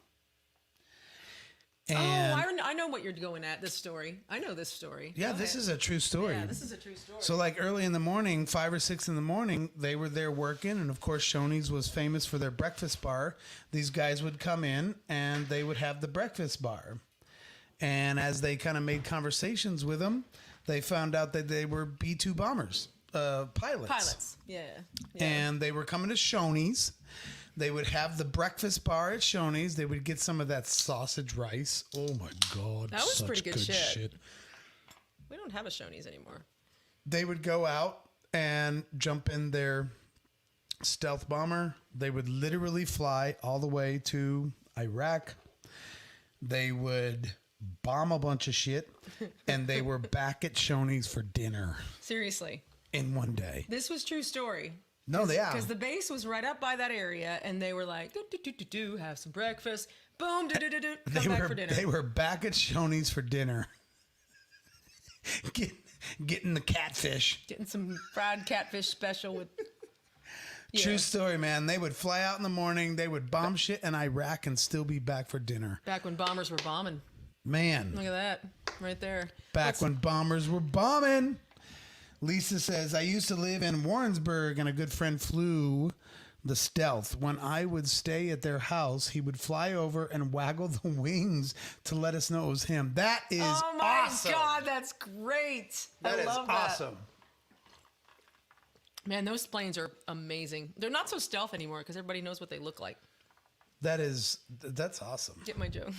And I know what you're going at. This story. I know this story. Yeah, this is a true story. Yeah, this is a true story. So like early in the morning, 5 or 6 in the morning, they were there working. And of course, Shoney's was famous for their breakfast bar. These guys would come in and they would have the breakfast bar. And as they kind of made conversations with them, they found out that they were B-2 bombers, pilots. Yeah. And they were coming to Shoney's. They would have the breakfast bar at Shoney's. They would get some of that sausage rice. Oh my God. That was such pretty good shit. We don't have a Shoney's anymore. They would go out and jump in their stealth bomber. They would literally fly all the way to Iraq. They would bomb a bunch of shit. And they were back at Shoney's for dinner. Seriously. In one day. This was true story. No, they are. Because the base was right up by that area, and they were like, have some breakfast. Boom, come back for dinner. They were back at Shoney's for dinner. Getting the catfish. Getting some fried catfish special with... Yeah. True story, man. They would fly out in the morning. They would bomb shit in Iraq and still be back for dinner. Back when bombers were bombing. Man. Look at that. Right there. Back when bombers were bombing. Lisa says, I used to live in Warrensburg and a good friend flew the Stealth. When I would stay at their house, he would fly over and waggle the wings to let us know it was him. That is awesome. Oh my God, that's great. I love that. Awesome. Man, those planes are amazing. They're not so stealth anymore because everybody knows what they look like. That's awesome. Get my joke.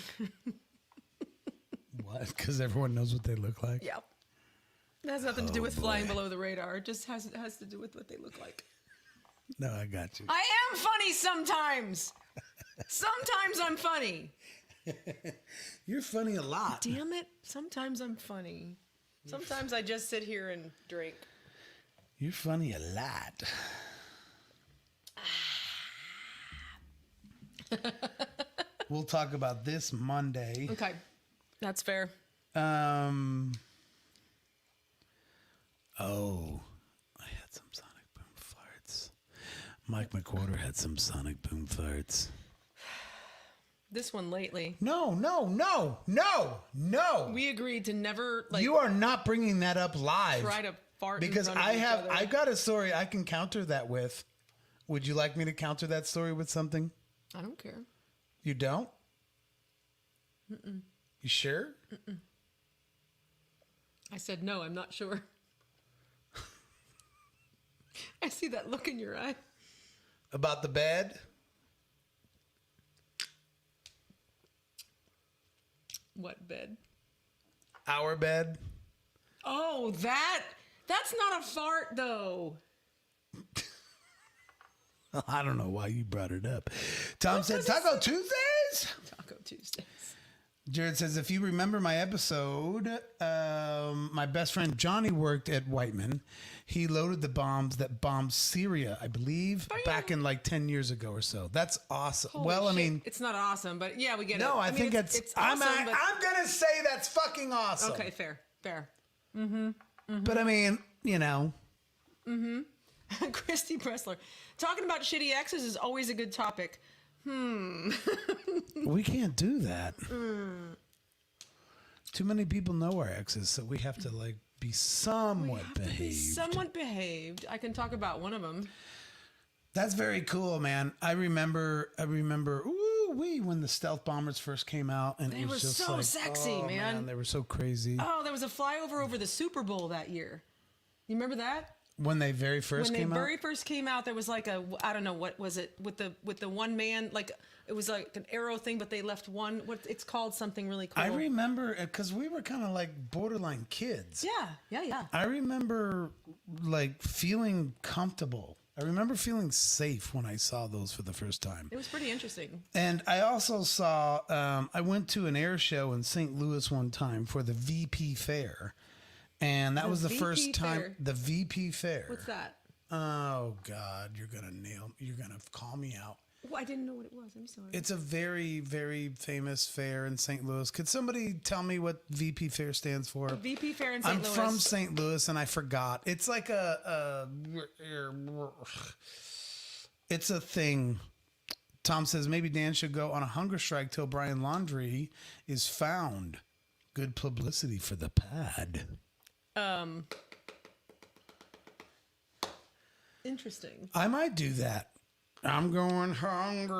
What? Because everyone knows what they look like? Yep. It has nothing to do with flying below the radar. It just has to do with what they look like. No, I got you. I am funny sometimes. Sometimes I'm funny. You're funny a lot. Damn it. Sometimes I'm funny. Sometimes I just sit here and drink. You're funny a lot. We'll talk about this Monday. Okay. That's fair. Oh, I had some sonic boom farts. Mike McWhorter had some sonic boom farts. This one lately. No. We agreed to never You are not bringing that up live. Try to fart because in front of each other. I got a story I can counter that with. Would you like me to counter that story with something? I don't care. You don't? You sure? I said, no, I'm not sure. I see that look in your eye. About the bed? What bed? Our bed? Oh, that's not a fart, though. I don't know why you brought it up. Tom said, Taco Tuesdays? Taco Tuesdays. Jared says, if you remember my episode, my best friend Johnny worked at Whiteman. He loaded the bombs that bombed Syria, I believe, back in like 10 years ago or so. That's awesome. Holy well, shit. I mean... It's not awesome, but yeah, we get it. No, I think it's awesome, I'm but... going to say that's fucking awesome. Okay, fair. But I mean, you know... Christy Pressler. Talking about shitty exes is always a good topic. We can't do that. Too many people know our exes, so we have to like be somewhat behaved. Somewhat behaved. I can talk about one of them. That's very cool, man. I remember when the stealth bombers first came out, and They it were was just so like, sexy, oh, man. They were so crazy. Oh, there was a flyover over the Super Bowl that year. You remember that? When they very first came out? When they very first came out, there was like a, I don't know, what was it, with the one man, like, it was like an arrow thing, but they left one, it's called something really cool. I remember, because we were kind of like borderline kids. Yeah. I remember like feeling comfortable. I remember feeling safe when I saw those for the first time. It was pretty interesting. And I also saw, I went to an air show in St. Louis one time for the VP Fair. And that was the first time. Fair? The VP Fair. What's that? Oh, God, you're going to call me out. Well, I didn't know what it was. I'm sorry. It's a very, very famous fair in St. Louis. Could somebody tell me what VP Fair stands for? VP Fair in St. Louis. I'm from St. Louis and I forgot. It's like it's a thing. Tom says maybe Dan should go on a hunger strike till Brian Laundrie is found. Good publicity for the pad. Interesting. I might do that. I'm going hungry.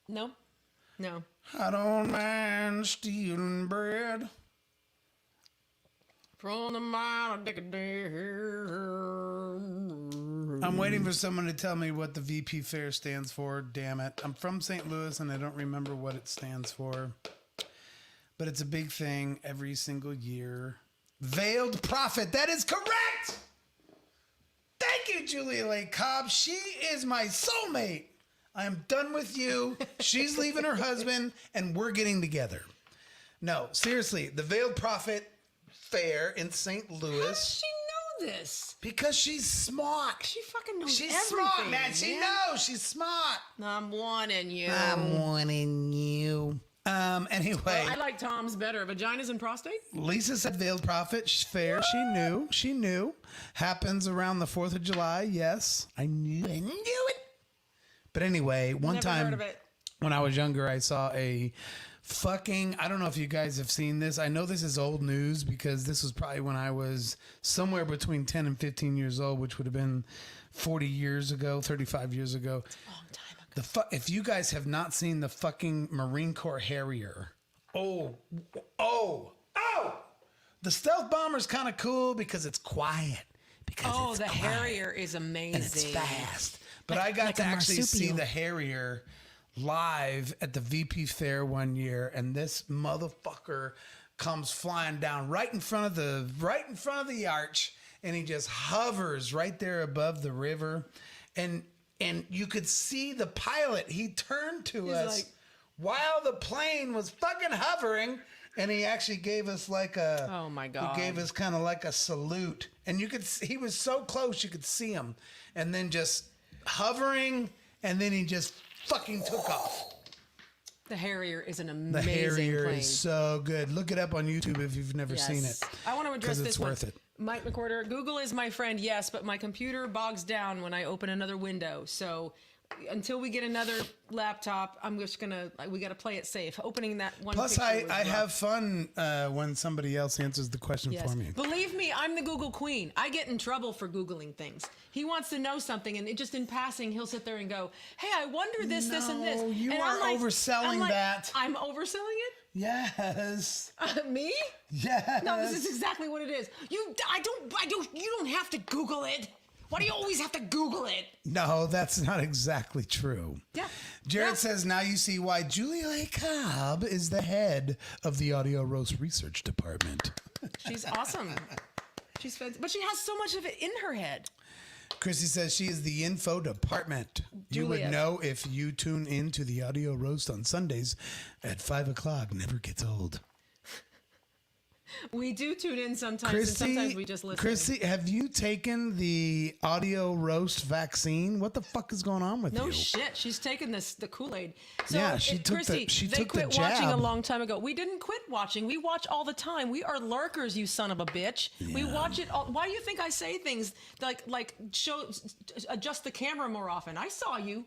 No. I don't mind stealing bread. From the mile of dick. I'm waiting for someone to tell me what the VP Fair stands for. Damn it. I'm from St. Louis and I don't remember what it stands for. But it's a big thing every single year. Veiled Prophet. That is correct. Thank you, Julia Lake Cobb. She is my soulmate. I am done with you. She's leaving her husband and we're getting together. No, seriously. The Veiled Prophet Fair in St. Louis. How does she know this? Because she's smart. She fucking knows She's everything. smart, man. She knows. She's smart. I'm wanting you. I'm wanting you. Anyway. Well, I like Tom's better. Vaginas and prostate? Lisa said Veiled Prophet Fair. She knew. Happens around the 4th of July. Yes. I knew it. But anyway, one Never time heard of it. when I was younger, I saw a fucking, I don't know if you guys have seen this. I know this is old news because this was probably when I was somewhere between 10 and 15 years old, which would have been 40 years ago, 35 years ago. It's a long time ago. If you guys have not seen the fucking Marine Corps Harrier, the stealth bomber's kind of cool because it's quiet. The Harrier is amazing. And it's fast. But I got to actually see the Harrier live at the VP Fair one year, and this motherfucker comes flying down right in front of the arch, and he just hovers right there above the river, and you could see the pilot. He turned to us while the plane was fucking hovering, and he actually gave us like a oh my god, he gave us kind of like a salute, and you could see, he was so close you could see him, and then just hovering, and then he just fucking took off. The Harrier is an amazing The Harrier plane. is so good. Look it up on YouTube if you've never seen it. I want to address this it's one. worth it. Mike McWhorter, Google is my friend, yes, but my computer bogs down when I open another window. So until we get another laptop, I'm just gonna. We got to play it safe. Opening that one. Plus, picture was I rough. have fun when somebody else answers the question Yes. for me. Believe me, I'm the Google queen. I get in trouble for Googling things. He wants to know something, and just in passing, he'll sit there and go, "Hey, I wonder this, this, and this." No, you and are overselling that. I'm overselling it. Yes. Me? Yes. No, this is exactly what it is. You don't have to Google it. Why do you always have to Google it? No, that's not exactly true. Yeah. Jared Yeah. says, now you see why Julia A. Cobb is the head of the Audio Roast Research Department. She's awesome. She's fantastic. But she has so much of it in her head. Chrissy says she is the info department. You Julia. would know if you tune in to the Audio Roast on Sundays at 5 o'clock. Never gets old. We do tune in sometimes, and sometimes we just listen. Chrissy, have you taken the Audio Roast vaccine? What the fuck is going on with you? No shit. She's taken the Kool-Aid. So, Yeah, she took Chrissy, the- she they took the quit watching a jab. long time ago. We didn't quit watching. We watch all the time. We are lurkers, you son of a bitch. We watch it all. Why do you think I say things like adjust the camera more often? I saw you.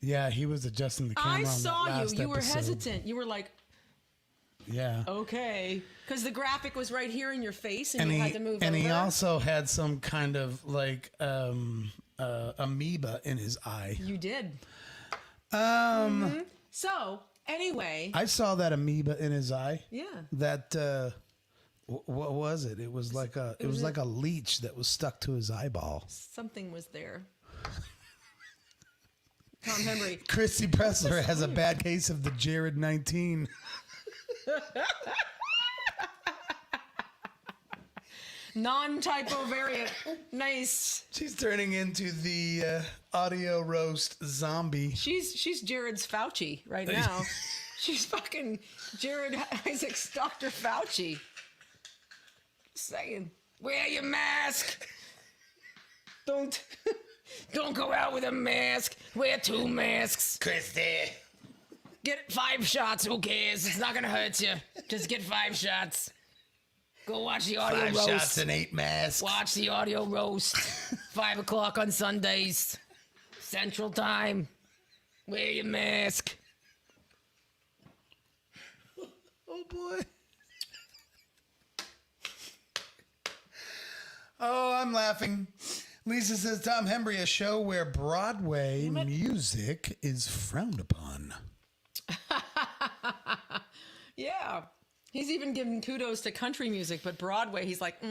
Yeah, he was adjusting the camera. I on saw that last you. You were episode. hesitant. You were like, Yeah. okay. Because the graphic was right here in your face and you had to move and over. he also had some kind of like amoeba in his eye. You did. Um, So, anyway. I saw that amoeba in his eye. Yeah. That what was it? It was like a like a leech that was stuck to his eyeball. Something was there. Tom Henry. Christy Pressler has a bad case of the Jared 19. Non-typo variant. Nice. She's turning into the Audio Roast zombie. She's Jared's Fauci right now. She's fucking Jared Isaac's Dr. Fauci. Saying, wear your mask. Don't go out with a mask. Wear 2 masks. Christy. Get 5 shots. Who cares? It's not gonna hurt you. Just get 5 shots. Go watch the audio 5 roast. shots and 8 masks. Watch the audio roast. 5 o'clock on Sundays. Central Time. Wear your mask. Oh boy. Oh, I'm laughing. Lisa says, Tom Hembry, a show where Broadway music is frowned upon. Yeah. He's even giving kudos to country music, but Broadway, he's like,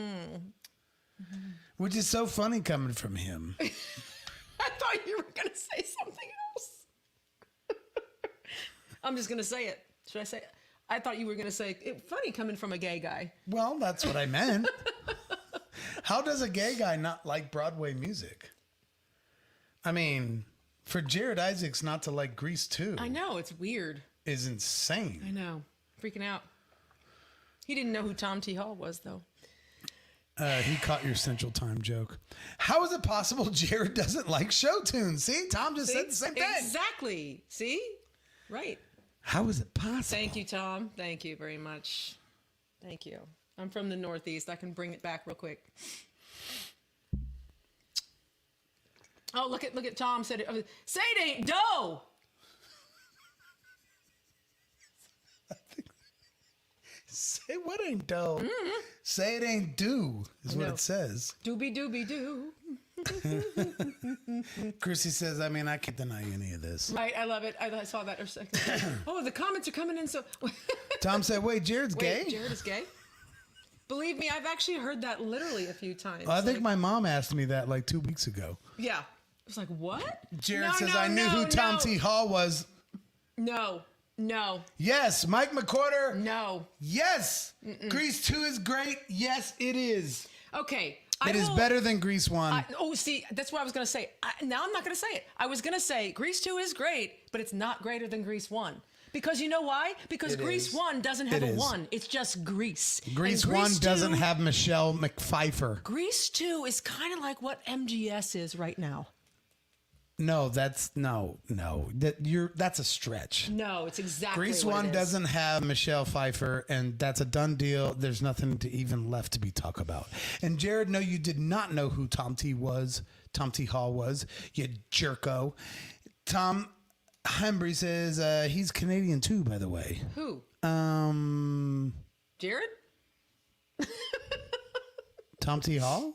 Which is so funny coming from him. I thought you were going to say something else. I'm just going to say it. Should I say it? I thought you were going to say, funny coming from a gay guy. Well, that's what I meant. How does a gay guy not like Broadway music? I mean, for Jared Isaacs not to like Grease 2 I know, it's weird. is insane. I know. Freaking out. He didn't know who Tom T. Hall was, though. He caught your Central Time joke. How is it possible Jared doesn't like show tunes? See, Tom just said the same thing. Exactly. See? Right. How is it possible? Thank you, Tom. Thank you very much. Thank you. I'm from the Northeast. I can bring it back real quick. Oh, look at Tom said it. Say it ain't dough. Say what ain't dough. Say it ain't do is what know. it says. Doobie doobie doo. Chrissy says, I mean, I can't deny any of this. Right, I love it. I saw that a second ago. Oh, the comments are coming in so. Tom said, wait, Jared's Wait, gay? Jared is gay? Believe me, I've actually heard that literally a few times. I think Like, my mom asked me that like 2 weeks ago. yeah. I was like, what? Jared No, says, no, I knew no, who Tom no. T. Hall was. No. Yes, Mike McCorder. No. Yes. Grease 2 is great. Yes, it is. Okay. It is better than Grease 1. See, that's what I was going to say. Now I'm not going to say it. I was going to say Grease 2 is great, but it's not greater than Grease 1. Because you know why? Because It Grease is. 1 doesn't have It a is. 1. It's just Grease. Grease And 1 doesn't 2 have Michelle McPfeiffer. Grease 2 is kind of like what MGS is right now. No, that's that's a stretch. No, it's exactly Grease what 1 it is. doesn't have Michelle Pfeiffer, and that's a done deal. There's nothing to even left to be talked about. And Jared, no, you did not know who Tom T was Tom T. Hall was, you jerko. Tom Hembry says he's Canadian too, by the way. Who? Jared? Tom T. Hall?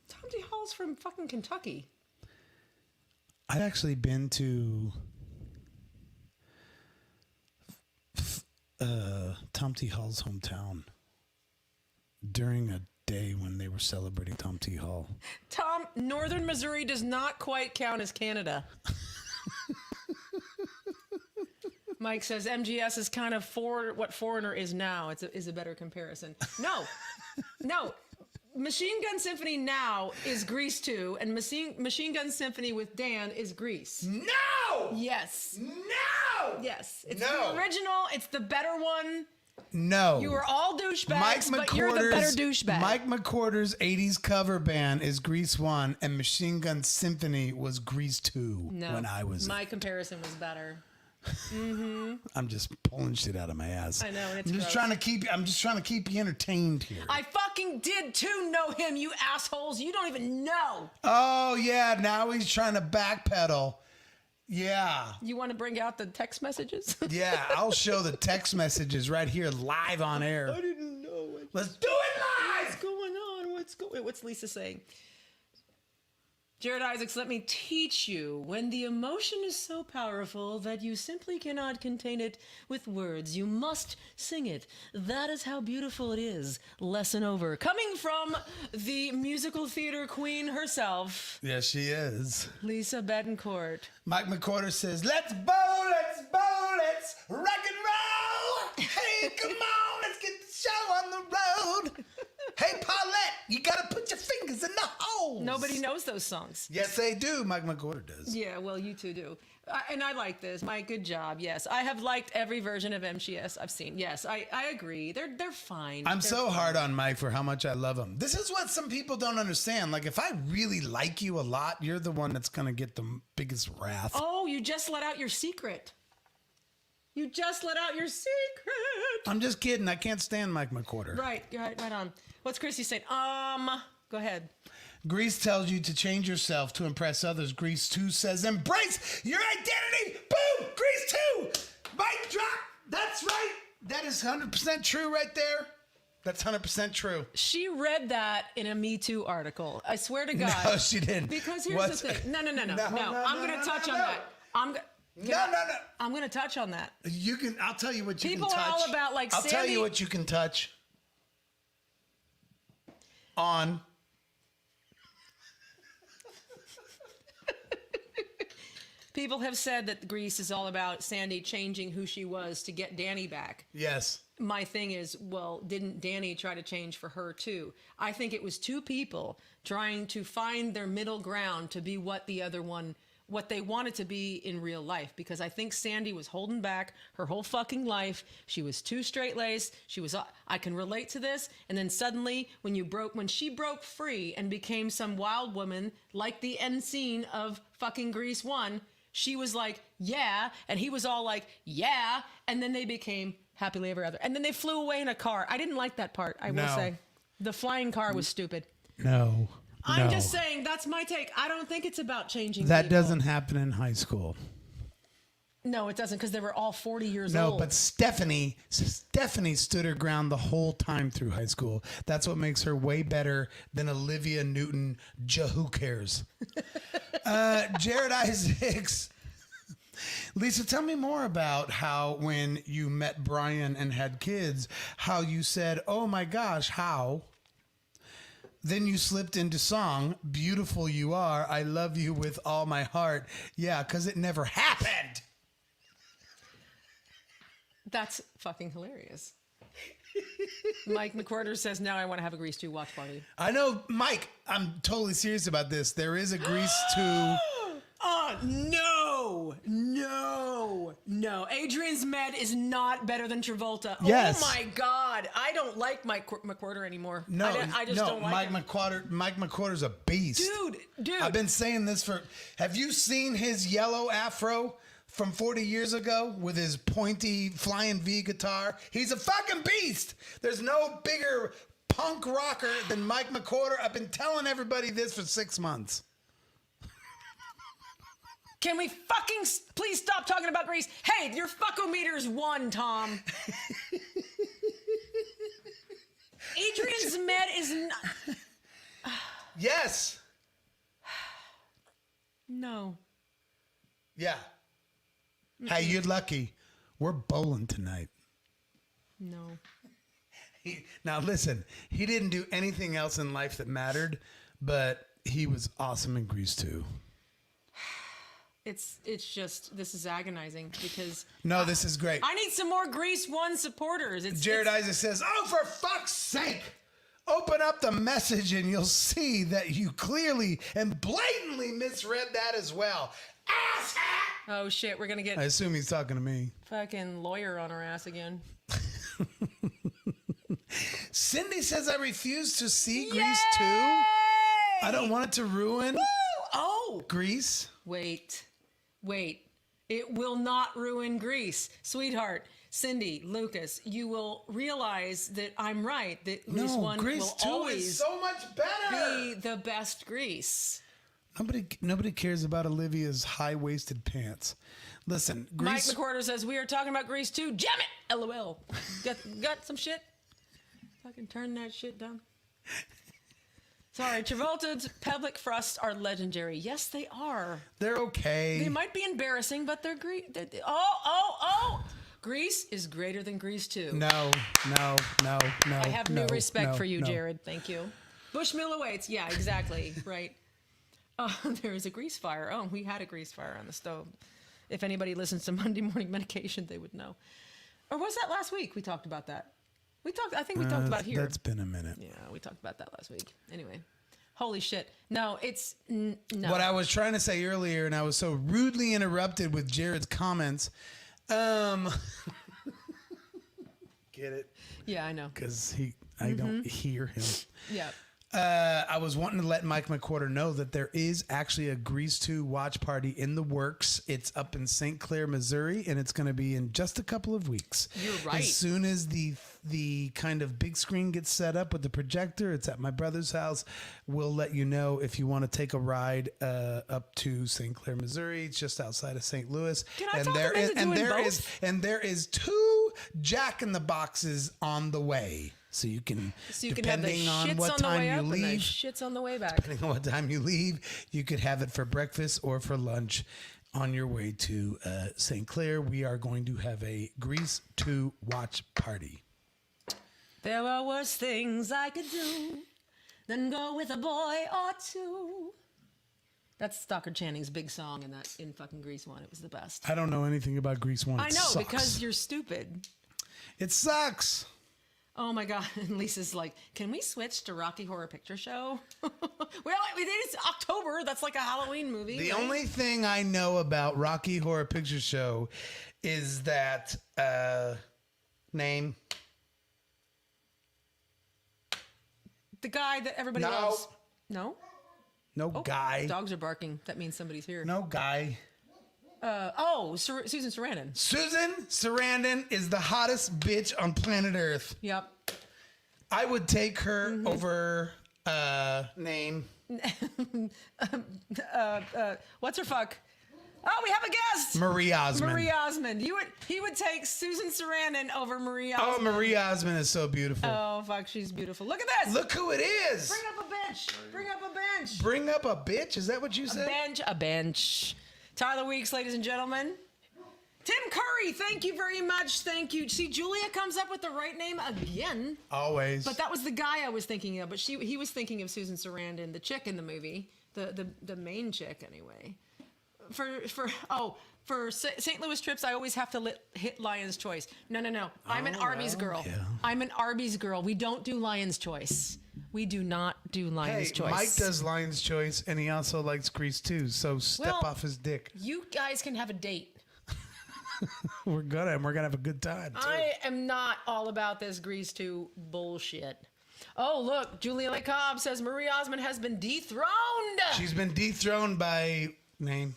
Tom T. Hall's from fucking Kentucky. I'd actually been to Tom T. Hall's hometown during a day when they were celebrating Tom T. Hall. Tom, Northern Missouri does not quite count as Canada. Mike says MGS is kind of what Foreigner is now. Is a better comparison. No. Machine Gun Symphony now is Grease 2, and Machine Gun Symphony with Dan is Grease. No! Yes. No! Yes. It's the original. It's the better one. No. You are all douchebags, but you're the better douchebag. Mike McWhorter's 80s cover band is Grease 1, and Machine Gun Symphony was Grease 2 when I was... My comparison was better. I'm just pulling shit out of my ass. I know, and it's I'm just trying to keep you entertained here. I fucking did too know him, you assholes. You don't even know. Oh yeah, now he's trying to backpedal. Yeah. You want to bring out the text messages? Yeah, I'll show the text messages right here live on air. I didn't know. Let's do it live. What's going on? What's Lisa saying? Jared Isaacs, let me teach you. When the emotion is so powerful that you simply cannot contain it with words, you must sing it. That is how beautiful it is. Lesson over. Coming from the musical theater queen herself. Yes, she is. Lisa Betancourt. Mike McWhorter says, let's bowl, let's rock and roll. Hey, come on, let's get the show on the road. Hey, Paulette, you got to put your fingers in the holes. Nobody knows those songs. Yes, they do. Mike McWhorter does. Yeah, well, you two do. And I like this. Mike, good job. Yes, I have liked every version of MGS I've seen. Yes, I agree. They're fine. I'm They're so fine. hard on Mike for how much I love him. This is what some people don't understand. Like, if I really like you a lot, you're the one that's going to get the biggest wrath. Oh, you just let out your secret. You just let out your secret. I'm just kidding. I can't stand Mike McWhorter. Right on. What's Chrissy saying? Go ahead. Grease tells you to change yourself to impress others. Grease 2 says, embrace your identity. Boom! Grease 2! Mic drop! That's right. That is 100% true right there. That's 100% true. She read that in a Me Too article. I swear to God. No, she didn't. Because here's the thing. No. I'm going to touch on that. I'm going to touch on that. You can. I'll tell you what you People can touch. are all about, like, I'll tell Sandy- you what you can touch. On. People have said that Grease is all about Sandy changing who she was to get Danny back. Yes. My thing is, well, didn't Danny try to change for her too? I think it was two people trying to find their middle ground to be what the other one, what they wanted to be in real life. Because I think Sandy was holding back her whole fucking life. She was too straight-laced. She was, I can relate to this. And then suddenly, when she broke free and became some wild woman, like the end scene of fucking Grease 1, she was like, yeah. And he was all like, yeah. And then they became happily ever after. And then they flew away in a car. I didn't like that part, I will say. The flying car was stupid. No. I'm just saying, that's my take. I don't think it's about changing That people. doesn't happen in high school. No, it doesn't, because they were all 40 years No, old. but Stephanie stood her ground the whole time through high school. That's what makes her way better than Olivia Newton. Who cares? Jared Isaacs. Lisa, tell me more about how when you met Brian and had kids, how you said, oh my gosh, how? Then you slipped into song, Beautiful You Are, I Love You With All My Heart. Yeah, because it never happened. That's fucking hilarious. Mike McWhorter says, now I want to have a Grease 2 watch party. I know, Mike, I'm totally serious about this. There is a Grease 2. No. Adrian's Med is not better than Travolta. Yes. Oh my God. I don't like Mike McWhorter anymore. No, I just don't like him. Mike McWhorter's a beast. Dude. I've been saying this have you seen his yellow afro from 40 years ago with his pointy flying V guitar? He's a fucking beast. There's no bigger punk rocker than Mike McWhorter. I've been telling everybody this for 6 months. Can we fucking please stop talking about Grease? Hey, your fuckometer's 1, Tom. Adrian's med is not. Yes. No. Yeah. Hey, you're lucky. We're bowling tonight. No. Now listen, he didn't do anything else in life that mattered, but he was awesome in Grease too. It's just, this is agonizing because No, this is great. I need some more Grease 1 supporters. Jared Isaac says, "Oh, for fuck's sake, open up the message and you'll see that you clearly and blatantly misread that as well." Asshat! Oh shit, we're gonna get I assume he's talking to me. fucking lawyer on our ass again. Cindy says, "I refuse to see Yay! Grease 2. I don't want it to ruin Woo! Oh! Grease." Wait. It will not ruin Grease. Sweetheart, Cindy, Lucas, you will realize that I'm right, that Grease 1 Grease will 2 always is so much better. be the best Grease. Nobody cares about Olivia's high-waisted pants. Listen, Grease. Mike McWhorter says, we are talking about Grease 2. Jam it! LOL. Got some shit? Fucking turn that shit down. Sorry, Travolta's pelvic thrusts are legendary. Yes, they are. They're okay. They might be embarrassing, but they're great. Oh! Grease is greater than Grease 2. No. I have new respect for you, no. Jared. Thank you. Bushmill awaits. Yeah, exactly. Right. There is a grease fire. Oh, we had a grease fire on the stove. If anybody listens to Monday Morning Medication, they would know. Or was that last week? We talked about that. I think we talked about it here. That's been a minute. Yeah, we talked about that last week. Anyway, holy shit. No, it's no. What I was trying to say earlier, and I was so rudely interrupted with Jared's comments. Get it? Yeah, I know. Because I don't hear him. Yeah. I was wanting to let Mike McWhorter know that there is actually a Grease 2 watch party in the works. It's up in St. Clair, Missouri, and it's going to be in just a couple of weeks. You're right. As soon as the kind of big screen gets set up with the projector, it's at my brother's house. We'll let you know if you want to take a ride up to St. Clair, Missouri. It's just outside of St. Louis. Can I talk them into doing both? There is 2 Jack in the Boxes on the way. So you can have the depending on shits what on the way time you up and the leave, shits on the way back. depending on what time you leave, you could have it for breakfast or for lunch on your way to St. Clair. We are going to have a Grease 2 watch party. There are worse things I could do than go with a boy or two. That's Stockard Channing's big song in fucking Grease 1. It was the best. I don't know anything about Grease 1. I know, sucks. because you're stupid. It sucks. Oh my God. And Lisa's like, can we switch to Rocky Horror Picture Show? Well, it is October. That's like a Halloween movie. The right? only thing I know about Rocky Horror Picture Show is that name. The guy that everybody No. loves. No? No guy. Dogs are barking. That means somebody's here. No guy. Susan Sarandon. Susan Sarandon is the hottest bitch on planet Earth. Yep. I would take her over name. What's her fuck? Oh, we have a guest. Marie Osmond. Marie Osmond. He would take Susan Sarandon over Marie Osmond. Oh, Marie Osmond is so beautiful. Oh, fuck, she's beautiful. Look at this. Look who it is. Bring up a bench. Bring up a bench. Bring up a bitch? Is that what you said? A bench. Tyler Weeks, ladies and gentlemen. Tim Curry, thank you very much. Thank you. See, Julia comes up with the right name again. Always. But that was the guy I was thinking of. But he was thinking of Susan Sarandon, the chick in the movie, the main chick anyway. For St. Louis trips, I always have to hit Lion's Choice. No. I'm an Arby's girl. Yeah. I'm an Arby's girl. We don't do Lion's Choice. We do not do Lion's Choice. Mike does Lion's Choice, and he also likes Grease too. So step off his dick. You guys can have a date. We're gonna have a good time too. I am not all about this Grease 2 bullshit. Oh, look, Julia Lee Cobb says Marie Osmond has been dethroned. She's been dethroned by name.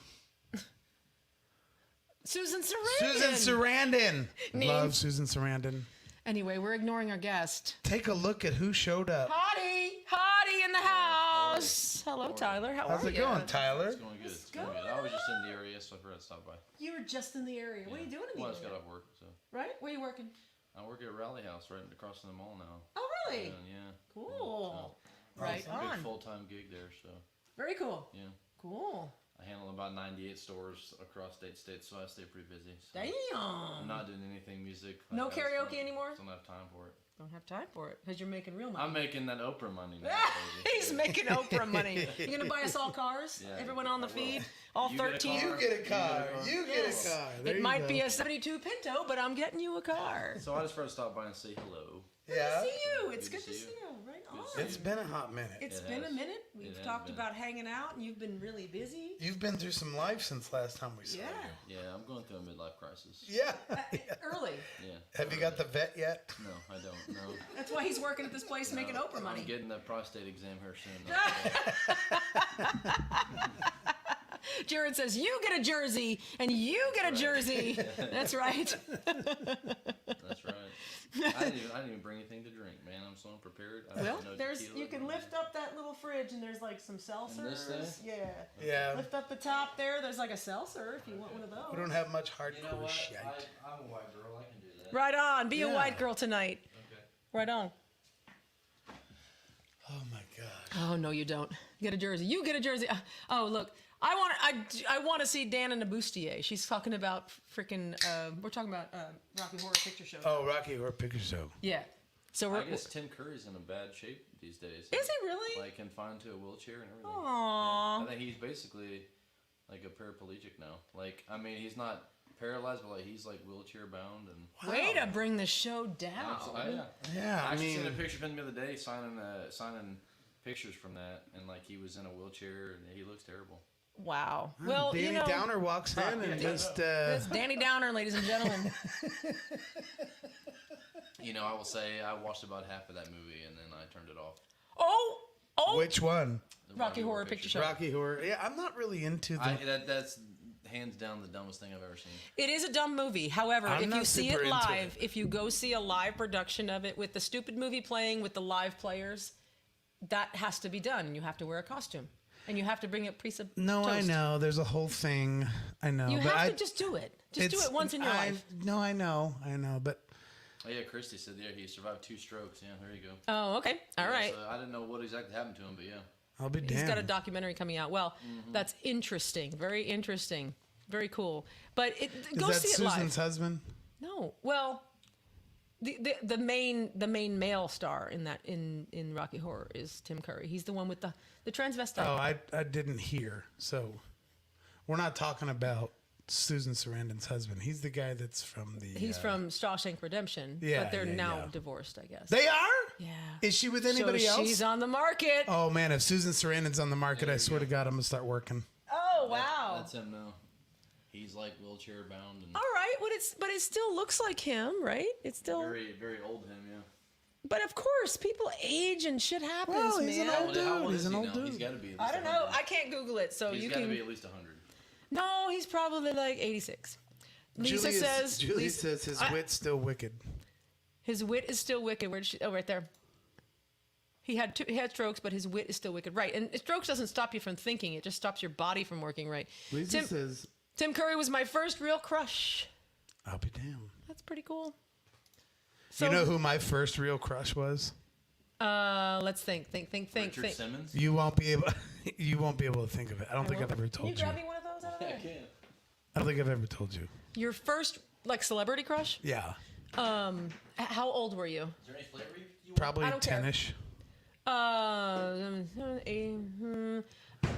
Susan Sarandon. Susan Sarandon. Name. Love Susan Sarandon. Anyway, we're ignoring our guest. Take a look at who showed up. Hottie in the house. Hello. Hello, Tyler. How How's are it you? going, Tyler? It's going good. It's going good. I was just in the area, so I forgot to stop by. You were just in the area. What are you doing in the Well, I just area? got off work, so. Right? Where are you working? I work at Rally House right across from the mall now. Oh, really? And, yeah. Cool. Right It's a big on. full-time gig there, so. Very cool. Yeah. Cool. I handle about 98 stores across states, so I stay pretty busy. So I'm Damn. not doing anything music. No I just karaoke don't- anymore? Don't have time for it. Don't have time for it because you're making real money. I'm making that Oprah money now, baby. He's making Oprah money. You gonna buy us all cars? Yeah, Everyone on the I will. feed? All You get a 13? car. You get a car. You get Yes. a car. There It you might go. be a 72 Pinto, but I'm getting you a car. So I just wanted to stop by and say hello. Yeah. See you. It's Good good to to see see you. you. Right on. to see It's been a hot minute. It's It been a has. minute. It We've has talked been. about hanging out, and you've been really busy. You've been through some life since last time we saw Yeah. you. Yeah, I'm going through a midlife crisis. Yeah. Early. Yeah. Have you got the vet yet? No, I don't. No. That's why he's working at this place making Oprah I'm money. getting the prostate exam here soon. Jared says, you get a jersey, and you get a jersey. That's right. That's right. I didn't even bring anything to drink, man. I'm so unprepared. I Well, have no there's tequila, you can no- lift up that little fridge, and there's like some this seltzers. thing? Yeah. Yeah. Lift up the top there. There's like a seltzer if you want one of those. We don't have much You know hardcore what? shit. I'm a white girl. I can do that. Right on. Be a Yeah. white girl tonight. Okay. Right on. Oh my gosh. Oh no, you don't. Get a jersey. You get a jersey. Oh look, I want to see Dan and the Bustier. She's talking about freaking. We're talking about Rocky Horror Picture Show. Oh, Rocky Horror Picture Show. Yeah. So I we're. guess Tim Curry's in a bad shape these days. Is he really? Like confined to a wheelchair and everything. Aww. Yeah. I think he's basically like a paraplegic now. Like, I mean, he's not paralyzed, but like he's like wheelchair bound and. Way to bring the show down. Yeah. Yeah, I I actually seen a mean, picture of him the other day signing pictures from that, and like he was in a wheelchair and he looks terrible. Wow. Well, Danny you know, Downer walks in and just. it's Danny Downer, ladies and gentlemen. You know, I will say I watched about half of that movie and then I turned it off. Oh, Which one? The Rocky Horror Picture Show. Rocky Horror. Yeah, I'm not really into the. That's hands down the dumbest thing I've ever seen. It is a dumb movie. However, I'm if not you see super it into live, it. if you go see a live production of it with the stupid movie playing with the live players, that has to be done, and you have to wear a costume, and you have to bring a piece of No, I toast. know. There's a whole thing. I know. You but have I, to just do it. Just do it's- it once in your life. No, I know. But Oh yeah, Christy said there he survived 2 strokes. Yeah, there you go. Oh, okay. All Yeah, right. So I didn't know what exactly happened to him, but yeah. I'll be damned. He's got a documentary coming out. Well, that's interesting. Very interesting. Very cool. But go Is that see it Susan's live. husband? No. Well, the main male star in that in Rocky Horror is Tim Curry. He's the one with the transvestite. Oh, I didn't hear. So we're not talking about Susan Sarandon's husband. He's the guy that's from the. He's from Shawshank Redemption. Yeah, But they're yeah, now yeah. divorced, I guess. They are. Yeah. Is she with anybody so else? She's on the market. Oh man, if Susan Sarandon's on the market, There I you swear go. to God, I'm gonna start working. Oh, wow. That's him now. He's like wheelchair bound and All right, but it still looks like him, right? It's still. very, very old him, yeah. But of course, people age and shit happens, Well, he's an man. old dude. How old He's is an he old now? dude. He's got to be at least I don't know. 100. I can't Google it, so He's you got to can. be at least 100. No, he's probably like 86. Lisa says. Julie Lisa- says his wit's still wicked. His wit is still wicked. Where did she? Oh, right there. He had strokes, but his wit is still wicked. Right, and strokes doesn't stop you from thinking; it just stops your body from working right. Lisa says, Tim Curry was my first real crush. "I'll be damned." That's pretty cool. So, You know who my first real crush was? Let's think. Richard Simmons? You won't be able. You won't be able to think of it. I don't think I've ever Can you told you. grab me one of those out of I there? can't. I don't think I've ever told you. Your first like celebrity crush? Yeah, How old were you? Is there any flavor you want? probably I don't care. 10ish.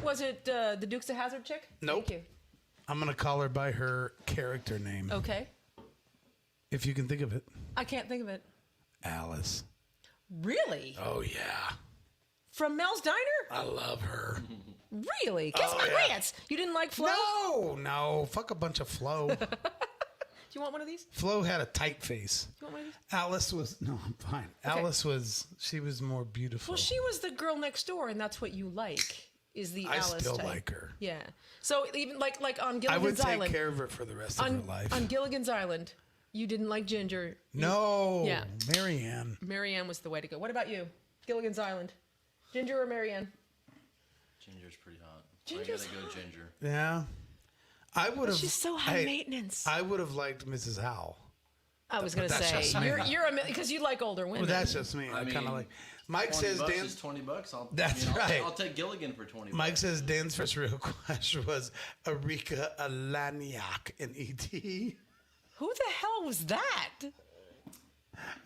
Was it the Dukes of Hazzard chick? Nope. Thank I'm gonna call her by her character name, you. Okay. if you can think of it. I can't think of it. Alice. Really? Oh yeah, From Mel's Diner? I love her. Really? Kiss my yeah. grants. You didn't like Flo? No, fuck a bunch of Flo. Do you want one of these? Flo had a tight face. Do you want one of these? Alice was no, I'm fine. Alice was more beautiful. Well, she was the girl next door, and that's what you like. Is the I Alice still type. like her. Yeah. So even like on I Gilligan's would take Island. care of her for the rest of her life. On Gilligan's Island, you didn't like Ginger. No, Yeah. Marianne. Marianne was the way to go. What about you? Gilligan's Island. Ginger or Marianne? Ginger's pretty hot. Ginger's I gotta go hot. Ginger. Yeah. I would have. She's so high maintenance. I would have liked Mrs. Howell. I was going to that's say, just me. you're because you like older women. Well, that's just me. I kind of mean, like. Mike says $20 Dan. is $20. That's right. I'll take Gilligan for $20. Mike says Dan's first real question was Erika Alaniak in E.T. Who the hell was that?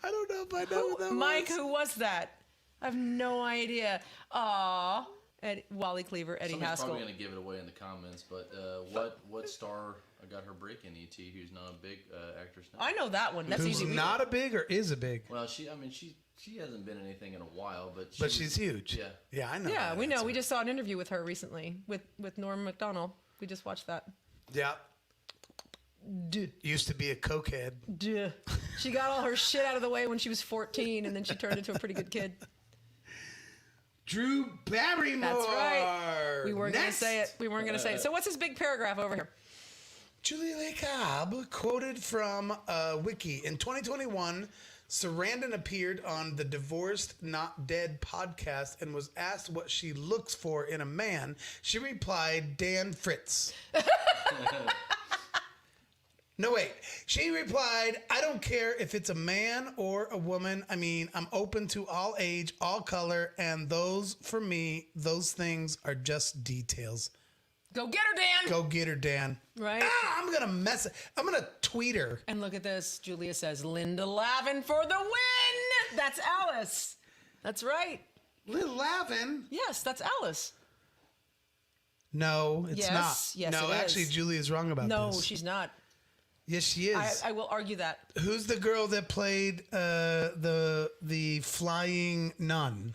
I don't know if I know who that Mike, was. who was that? I have no idea. Aw. Wally Cleaver, Eddie Somebody's Haskell. probably gonna give it away in the comments, but what star got her break in E.T. who's not a big actress now? I know that one. That's Who's easy. not a big or is a big? Well, she hasn't been anything in a while, but She's huge. Yeah. Yeah, I know. Yeah, that we know. answer. We just saw an interview with her recently with Norm Mcdonnell. We just watched that. Yeah. Duh. Used to be a cokehead. Duh. She got all her shit out of the way when she was 14, and then she turned into a pretty good kid. Drew Barrymore. That's right. We weren't going to Next. say it. We weren't going to say it. So what's this big paragraph over here? Julia LeCobb quoted from Wiki. In 2021, Sarandon appeared on the Divorced Not Dead podcast and was asked what she looks for in a man. She replied, Dan Fritz. No, wait. She replied, I don't care if it's a man or a woman. I mean, I'm open to all age, all color, and those, for me, those things are just details. Go get her, Dan. Go get her, Dan. Right. I'm going to I'm going to tweet her. And look at this. Julia says, Linda Lavin for the win. That's Alice. That's right. Lil Lavin? Yes, that's Alice. No, it's Yes, not. yes, no, it actually, is. Julia's wrong about No, this. she's not. Yes, she is. I will argue that. Who's the girl that played the flying nun?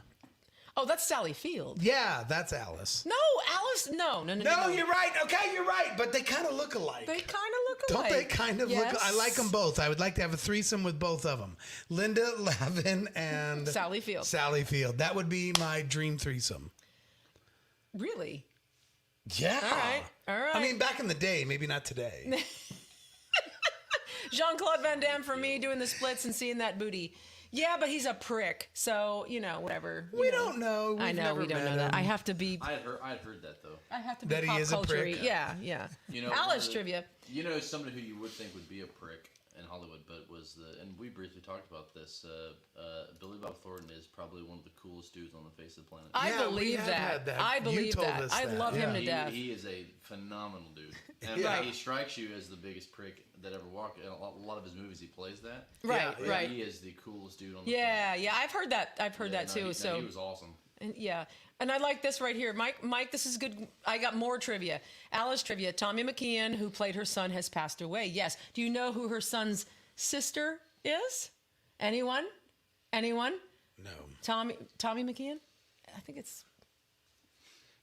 Oh, that's Sally Field. Yeah, that's Alice. No, Alice. No. No, you're right. Okay, you're right. But they kind of look alike. They kind of look Don't alike. they kind of Yes. look? I like them both. I would like to have a threesome with both of them. Linda Lavin and Sally Field. Sally Field. That would be my dream threesome. Really? Yeah. All right. I mean, back in the day, maybe not today. Jean-Claude Van Damme for me doing the splits and seeing that booty. Yeah, but he's a prick. So, whatever. We don't know. I We've know never we don't met know that. him. I have to be. I'd heard that though. I have to be That he pop is a culture. prick? Yeah. Alice trivia. Somebody who you would think would be a prick in Hollywood, but and we briefly talked about this. Billy Bob Thornton is probably one of the coolest dudes on the face of the planet. I Yeah, we believe have that. had that. I You believe told that. us I that, love him yeah. to death. He is a phenomenal dude. And Yeah. he strikes you as the biggest prick that ever walked. In a lot of his movies, he plays that. Right, Yeah, right. He is the coolest dude on the planet. Yeah. I've heard that. I've heard that too. He was awesome. And yeah. And I like this right here. Mike, this is good. I got more trivia. Alice trivia. Tommy McKeon, who played her son, has passed away. Yes. Do you know who her son's sister is? Anyone? No. Tommy McKeon? I think it's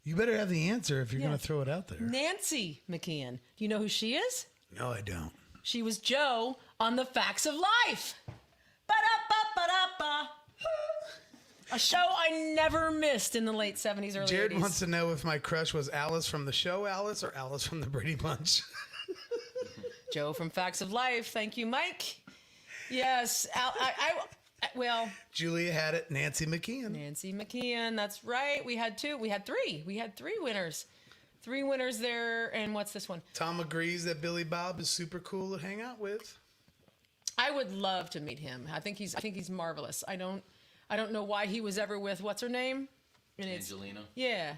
You better have the answer if you're Yeah. going to throw it out there. Nancy McKeon. Do you know who she is? No, I don't. She was Joe on The Facts of Life. Ba-da-ba-ba-da-ba. A show I never missed in the late 70s, early Jared 80s. wants to know if my crush was Alice from the show Alice or Alice from the Brady Bunch. Joe from Facts of Life. Thank you, Mike. Yes. Well, Julia had it. Nancy McKeon. Nancy McKeon. That's right. We had two. We had three. We had three winners. Three winners there. And what's this one? Tom agrees that Billy Bob is super cool to hang out with. I would love to meet him. I think he's marvelous. I don't know why he was ever with what's her name? And Angelina. Yeah.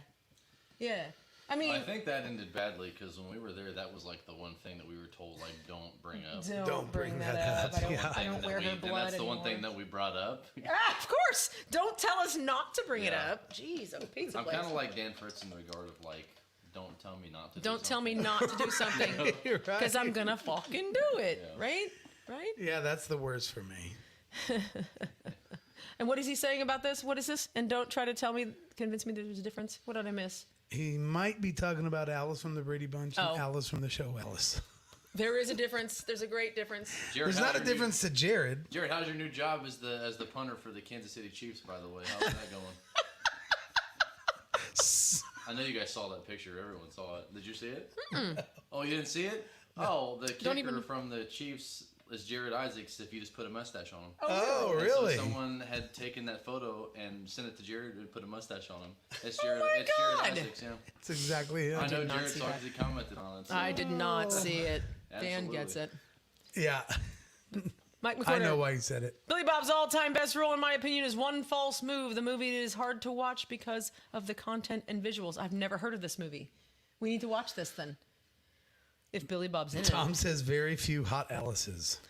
I mean, I think that ended badly because when we were there, that was like the one thing that we were told, like, don't bring up. don't bring that up. I don't wear her blood And that's the anymore. one thing that we brought up. Of course. Don't tell us not to bring it up. Jeez, oh, pizza I'm place. kind of like Dan Fritz in the regard of, like, don't tell me not to Don't do tell me something. not to do something You're because right. I'm gonna fucking do it. Yeah. Right? Yeah, that's the worst for me. And what is he saying about this? What is this? And don't try to convince me there's a difference. What did I miss? He might be talking about Alice from the Brady Bunch and Oh. Alice from the show Alice. There is a difference. There's a great difference. Jared, There's how's not a your new- difference to Jared. Jared, how's your new job as the punter for the Kansas City Chiefs, by the way? How's that going? I know you guys saw that picture. Everyone saw it. Did you see it? Oh, you didn't see it? Oh, the Don't kicker even- from the Chiefs is Jared Isaacs if you just put a mustache on him. Oh, And really? So someone had taken that photo and sent it to Jared and put a mustache on him. It's Oh Jared. my it's God. Jared Isaacs. Yeah. It's exactly him. I know not Jared see saw that. because he commented on it. So. I did not see it. Dan Absolutely. gets it. Yeah, Mike McCorder. I know why he said it. Billy Bob's all-time best role, in my opinion, is One False Move. The movie is hard to watch because of the content and visuals. I've never heard of this movie. We need to watch this then. If Billy Bob's in Tom says very few hot Alices.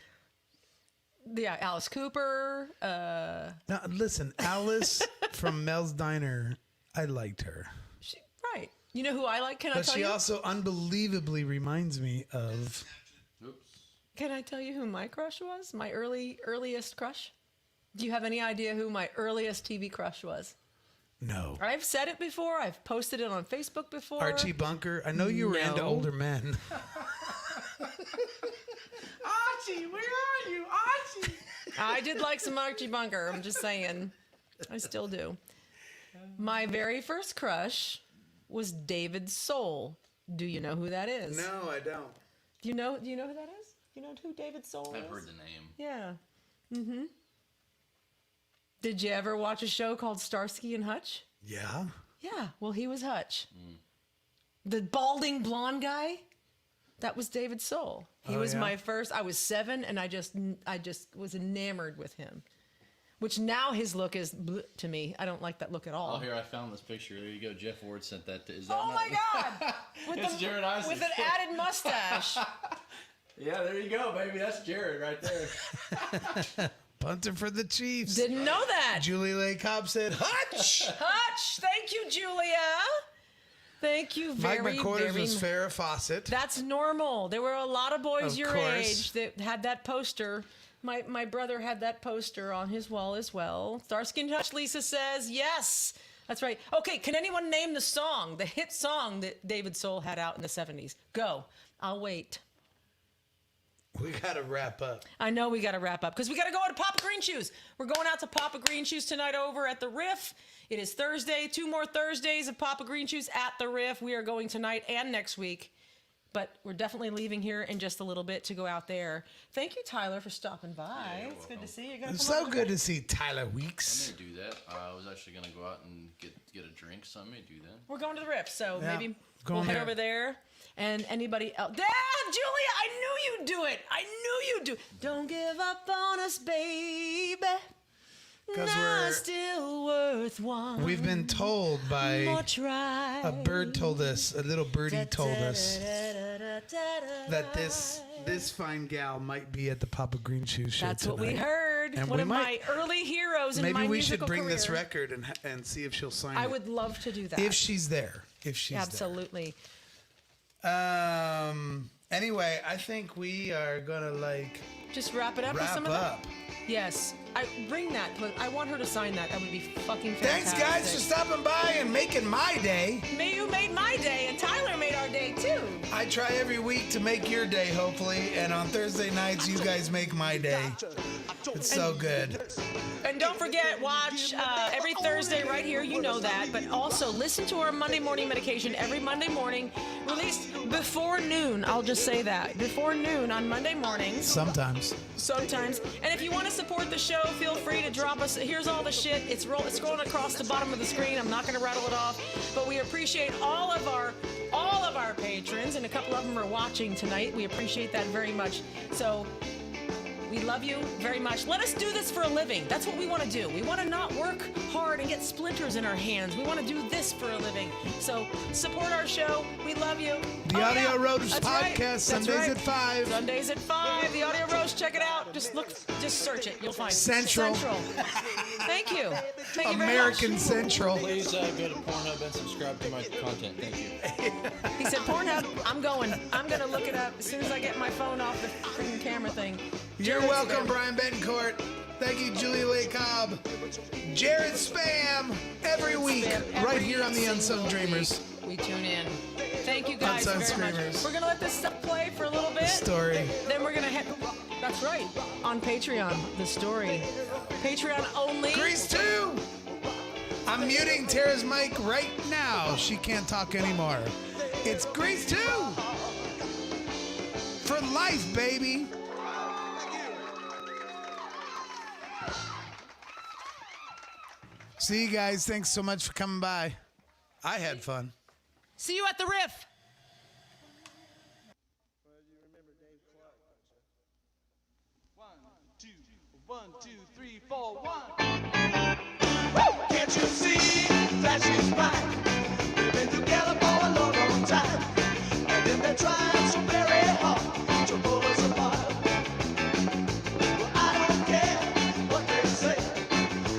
it. Yeah, Alice Cooper. Now, listen, Alice from Mel's Diner, I liked her. Right. You know who I like? Can I But tell she you? also unbelievably reminds me of... Oops. Can I tell you who my crush was? My earliest crush? Do you have any idea who my earliest TV crush was? No. I've said it before. I've posted it on Facebook before. Archie Bunker. I know you were into No. older men. Archie, where are you? Archie! I did like some Archie Bunker. I'm just saying. I still do. My very first crush was David Soul. Do you know who that is? No, I don't. Do you know who that is? You know who David Soul is? I've heard the name. Yeah. Mm-hmm. Did you ever watch a show called Starsky and Hutch? Yeah? Yeah. Well, he was Hutch. The balding blonde guy, that was David Soul. He was yeah? my first. I was 7, and I just was enamored with him. Which now his look is bleh to me. I don't like that look at all. Oh, here I found this picture. There you go. Jeff Ward sent that. Is that Oh not- my God! It's Jared Isaacs. With an added mustache. Yeah, there you go, baby. That's Jared right there. Punter for the Chiefs. Didn't know that. Julie Lee Cobb said, Hutch! Hutch, thank you, Julia. Thank you Mike very, McCorders very was Farrah Fawcett. That's normal. There were a lot of boys Of your course. age that had that poster. My brother had that poster on his wall as well. Starsky and Hutch, Lisa says, yes. That's right. Okay, can anyone name the song, the hit song that David Soul had out in the 70s? Go. I'll wait. We got to wrap up. I know we got to wrap up because we got to go to Papa Green Shoes. We're going out to Papa Green Shoes tonight over at the Riff. It is Thursday. 2 more Thursdays of Papa Green Shoes at the Riff. We are going tonight and next week. But we're definitely leaving here in just a little bit to go out there. Thank you, Tyler, for stopping by. It's good to see you. You're gonna It's come so over good tonight? to see Tyler I Weeks. may do that. I was actually gonna go out and get a drink, so I may do that. We're going to the Riff, so Yeah, maybe go we'll on head there. over there. And anybody else? Dad, Julia, I knew you'd do it. I knew you'd do it. Don't give up on us, baby. 'Cause Now we're- still worth one. We've been told by more try. a bird told us, a little birdie told us that this fine gal might be at the Papa Green Shoes show That's tonight. what we heard. And One we of might- my early heroes in my Maybe we should musical bring this career. record and see if she'll sign I it. would love to do that. If she's there. If she's Absolutely. there. Anyway, I think we are gonna Just wrap it up with wrap some of up. that. Yes. I bring that. I want her to sign that. That would be fucking fantastic. Thanks, guys, for stopping by and making my day. You made my day, and Tyler made our day too. I try every week to make your day, hopefully, and on Thursday nights, you guys make my day. It's so good. And don't forget, watch every Thursday right here. You know that. But also listen to our Monday morning medication every Monday morning, released before noon. I'll just say that. Before noon on Monday mornings. Sometimes. Sometimes. And if you want to support the show, feel free to drop us. Here's all the shit. It's scrolling across the bottom of the screen. I'm not going to rattle it off. But we appreciate all of our patrons, and a couple of them are watching tonight. We appreciate that very much. So we love you very much. Let us do this for a living. That's what we want to do. We want to not work hard and get splinters in our hands. We want to do this for a living. So support our show. We love you. The Audio Roast That's podcast, right. That's Sundays right. at 5. Sundays at 5. The Audio Roast. Check it out. Just search it. You'll find it. Central. Thank you. Thank you very American much. Central. Please go to Pornhub and subscribe to my content. Thank you. He said Pornhub. I'm going to look it up as soon as I get my phone off the freaking camera thing. You're Jared's welcome, spam. Brian Betancourt. Thank you, Julie Lee Cobb. Jared Spam every week, Spam right every here on the Unsung single Dreamers week. We tune in. Thank you guys Unsung very Screamers. much. We're going to let this stuff play for a little bit. story. Then we're going to head. That's right. On Patreon, the story. Patreon only. Grease 2. I'm muting Tara's mic right now. She can't talk anymore. It's Grease 2. For life, baby. See you guys. Thanks so much for coming by. I had fun. See you at the Riff. One, two, three, four, one. Can't you see that she's mine? We've been together for a long, long time, and then they're trying so very hard to pull us apart. Well, I don't care what they say.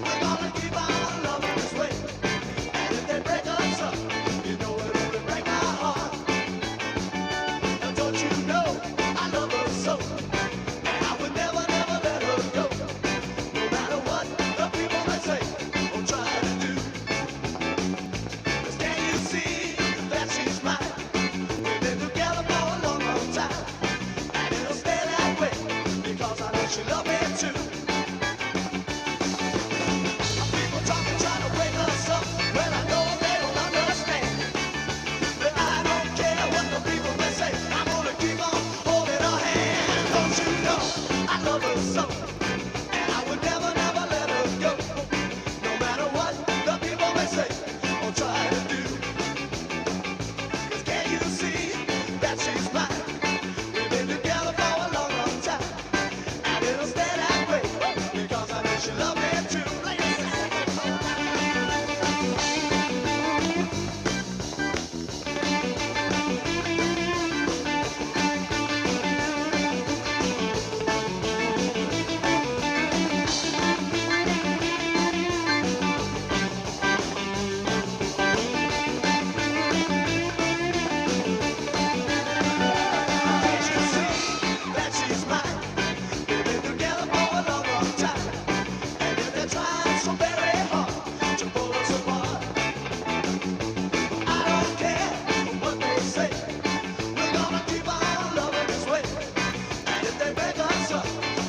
We're gonna keep on loving this way, and if they break us up, you know it'll only break my heart. Now don't you know I love her so, and I would never, never let her go. No matter what the people may say or try to do. 'Cause can you see that she's mine? We've been together for a long, long time, and it'll stay that way because I know she loves me too. People talking, trying to break us up. Well, I know they don't understand. But I don't care what the people may say. I'm gonna keep on holding her hand. Don't you know I love her so, and I would never, never let her go. No matter what the people may say or try to do. 'Cause can you see that she's mine? We've been together for a long, long time, and it'll stay that way because I know she loves me too. Can't you see that she's mine? We've been together for a long, long time, and if they're trying so very hard to pull us apart, I don't care what they say. We're gonna keep on loving this way, and if they break us up,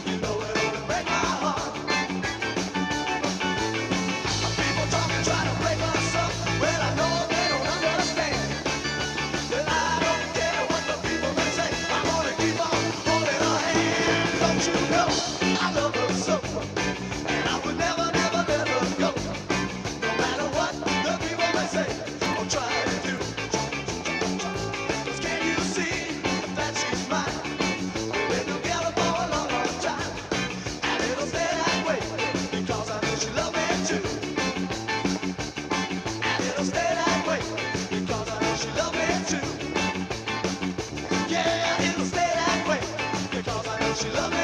you know it'll only break my heart. People talking, trying to break us up. Well, I know they don't understand. But I don't care what the people may say. I'm gonna keep on holding her hand. Don't you know I love her so, and I would never, never let her go. No matter what the people may say or try to do. 'Cause can you see that she's mine? We've been together for a long, long time, and it'll stay that way because I know she loves me too. And it'll stay that way because I know she loves me too. Yeah, it'll stay that way because I know she loves me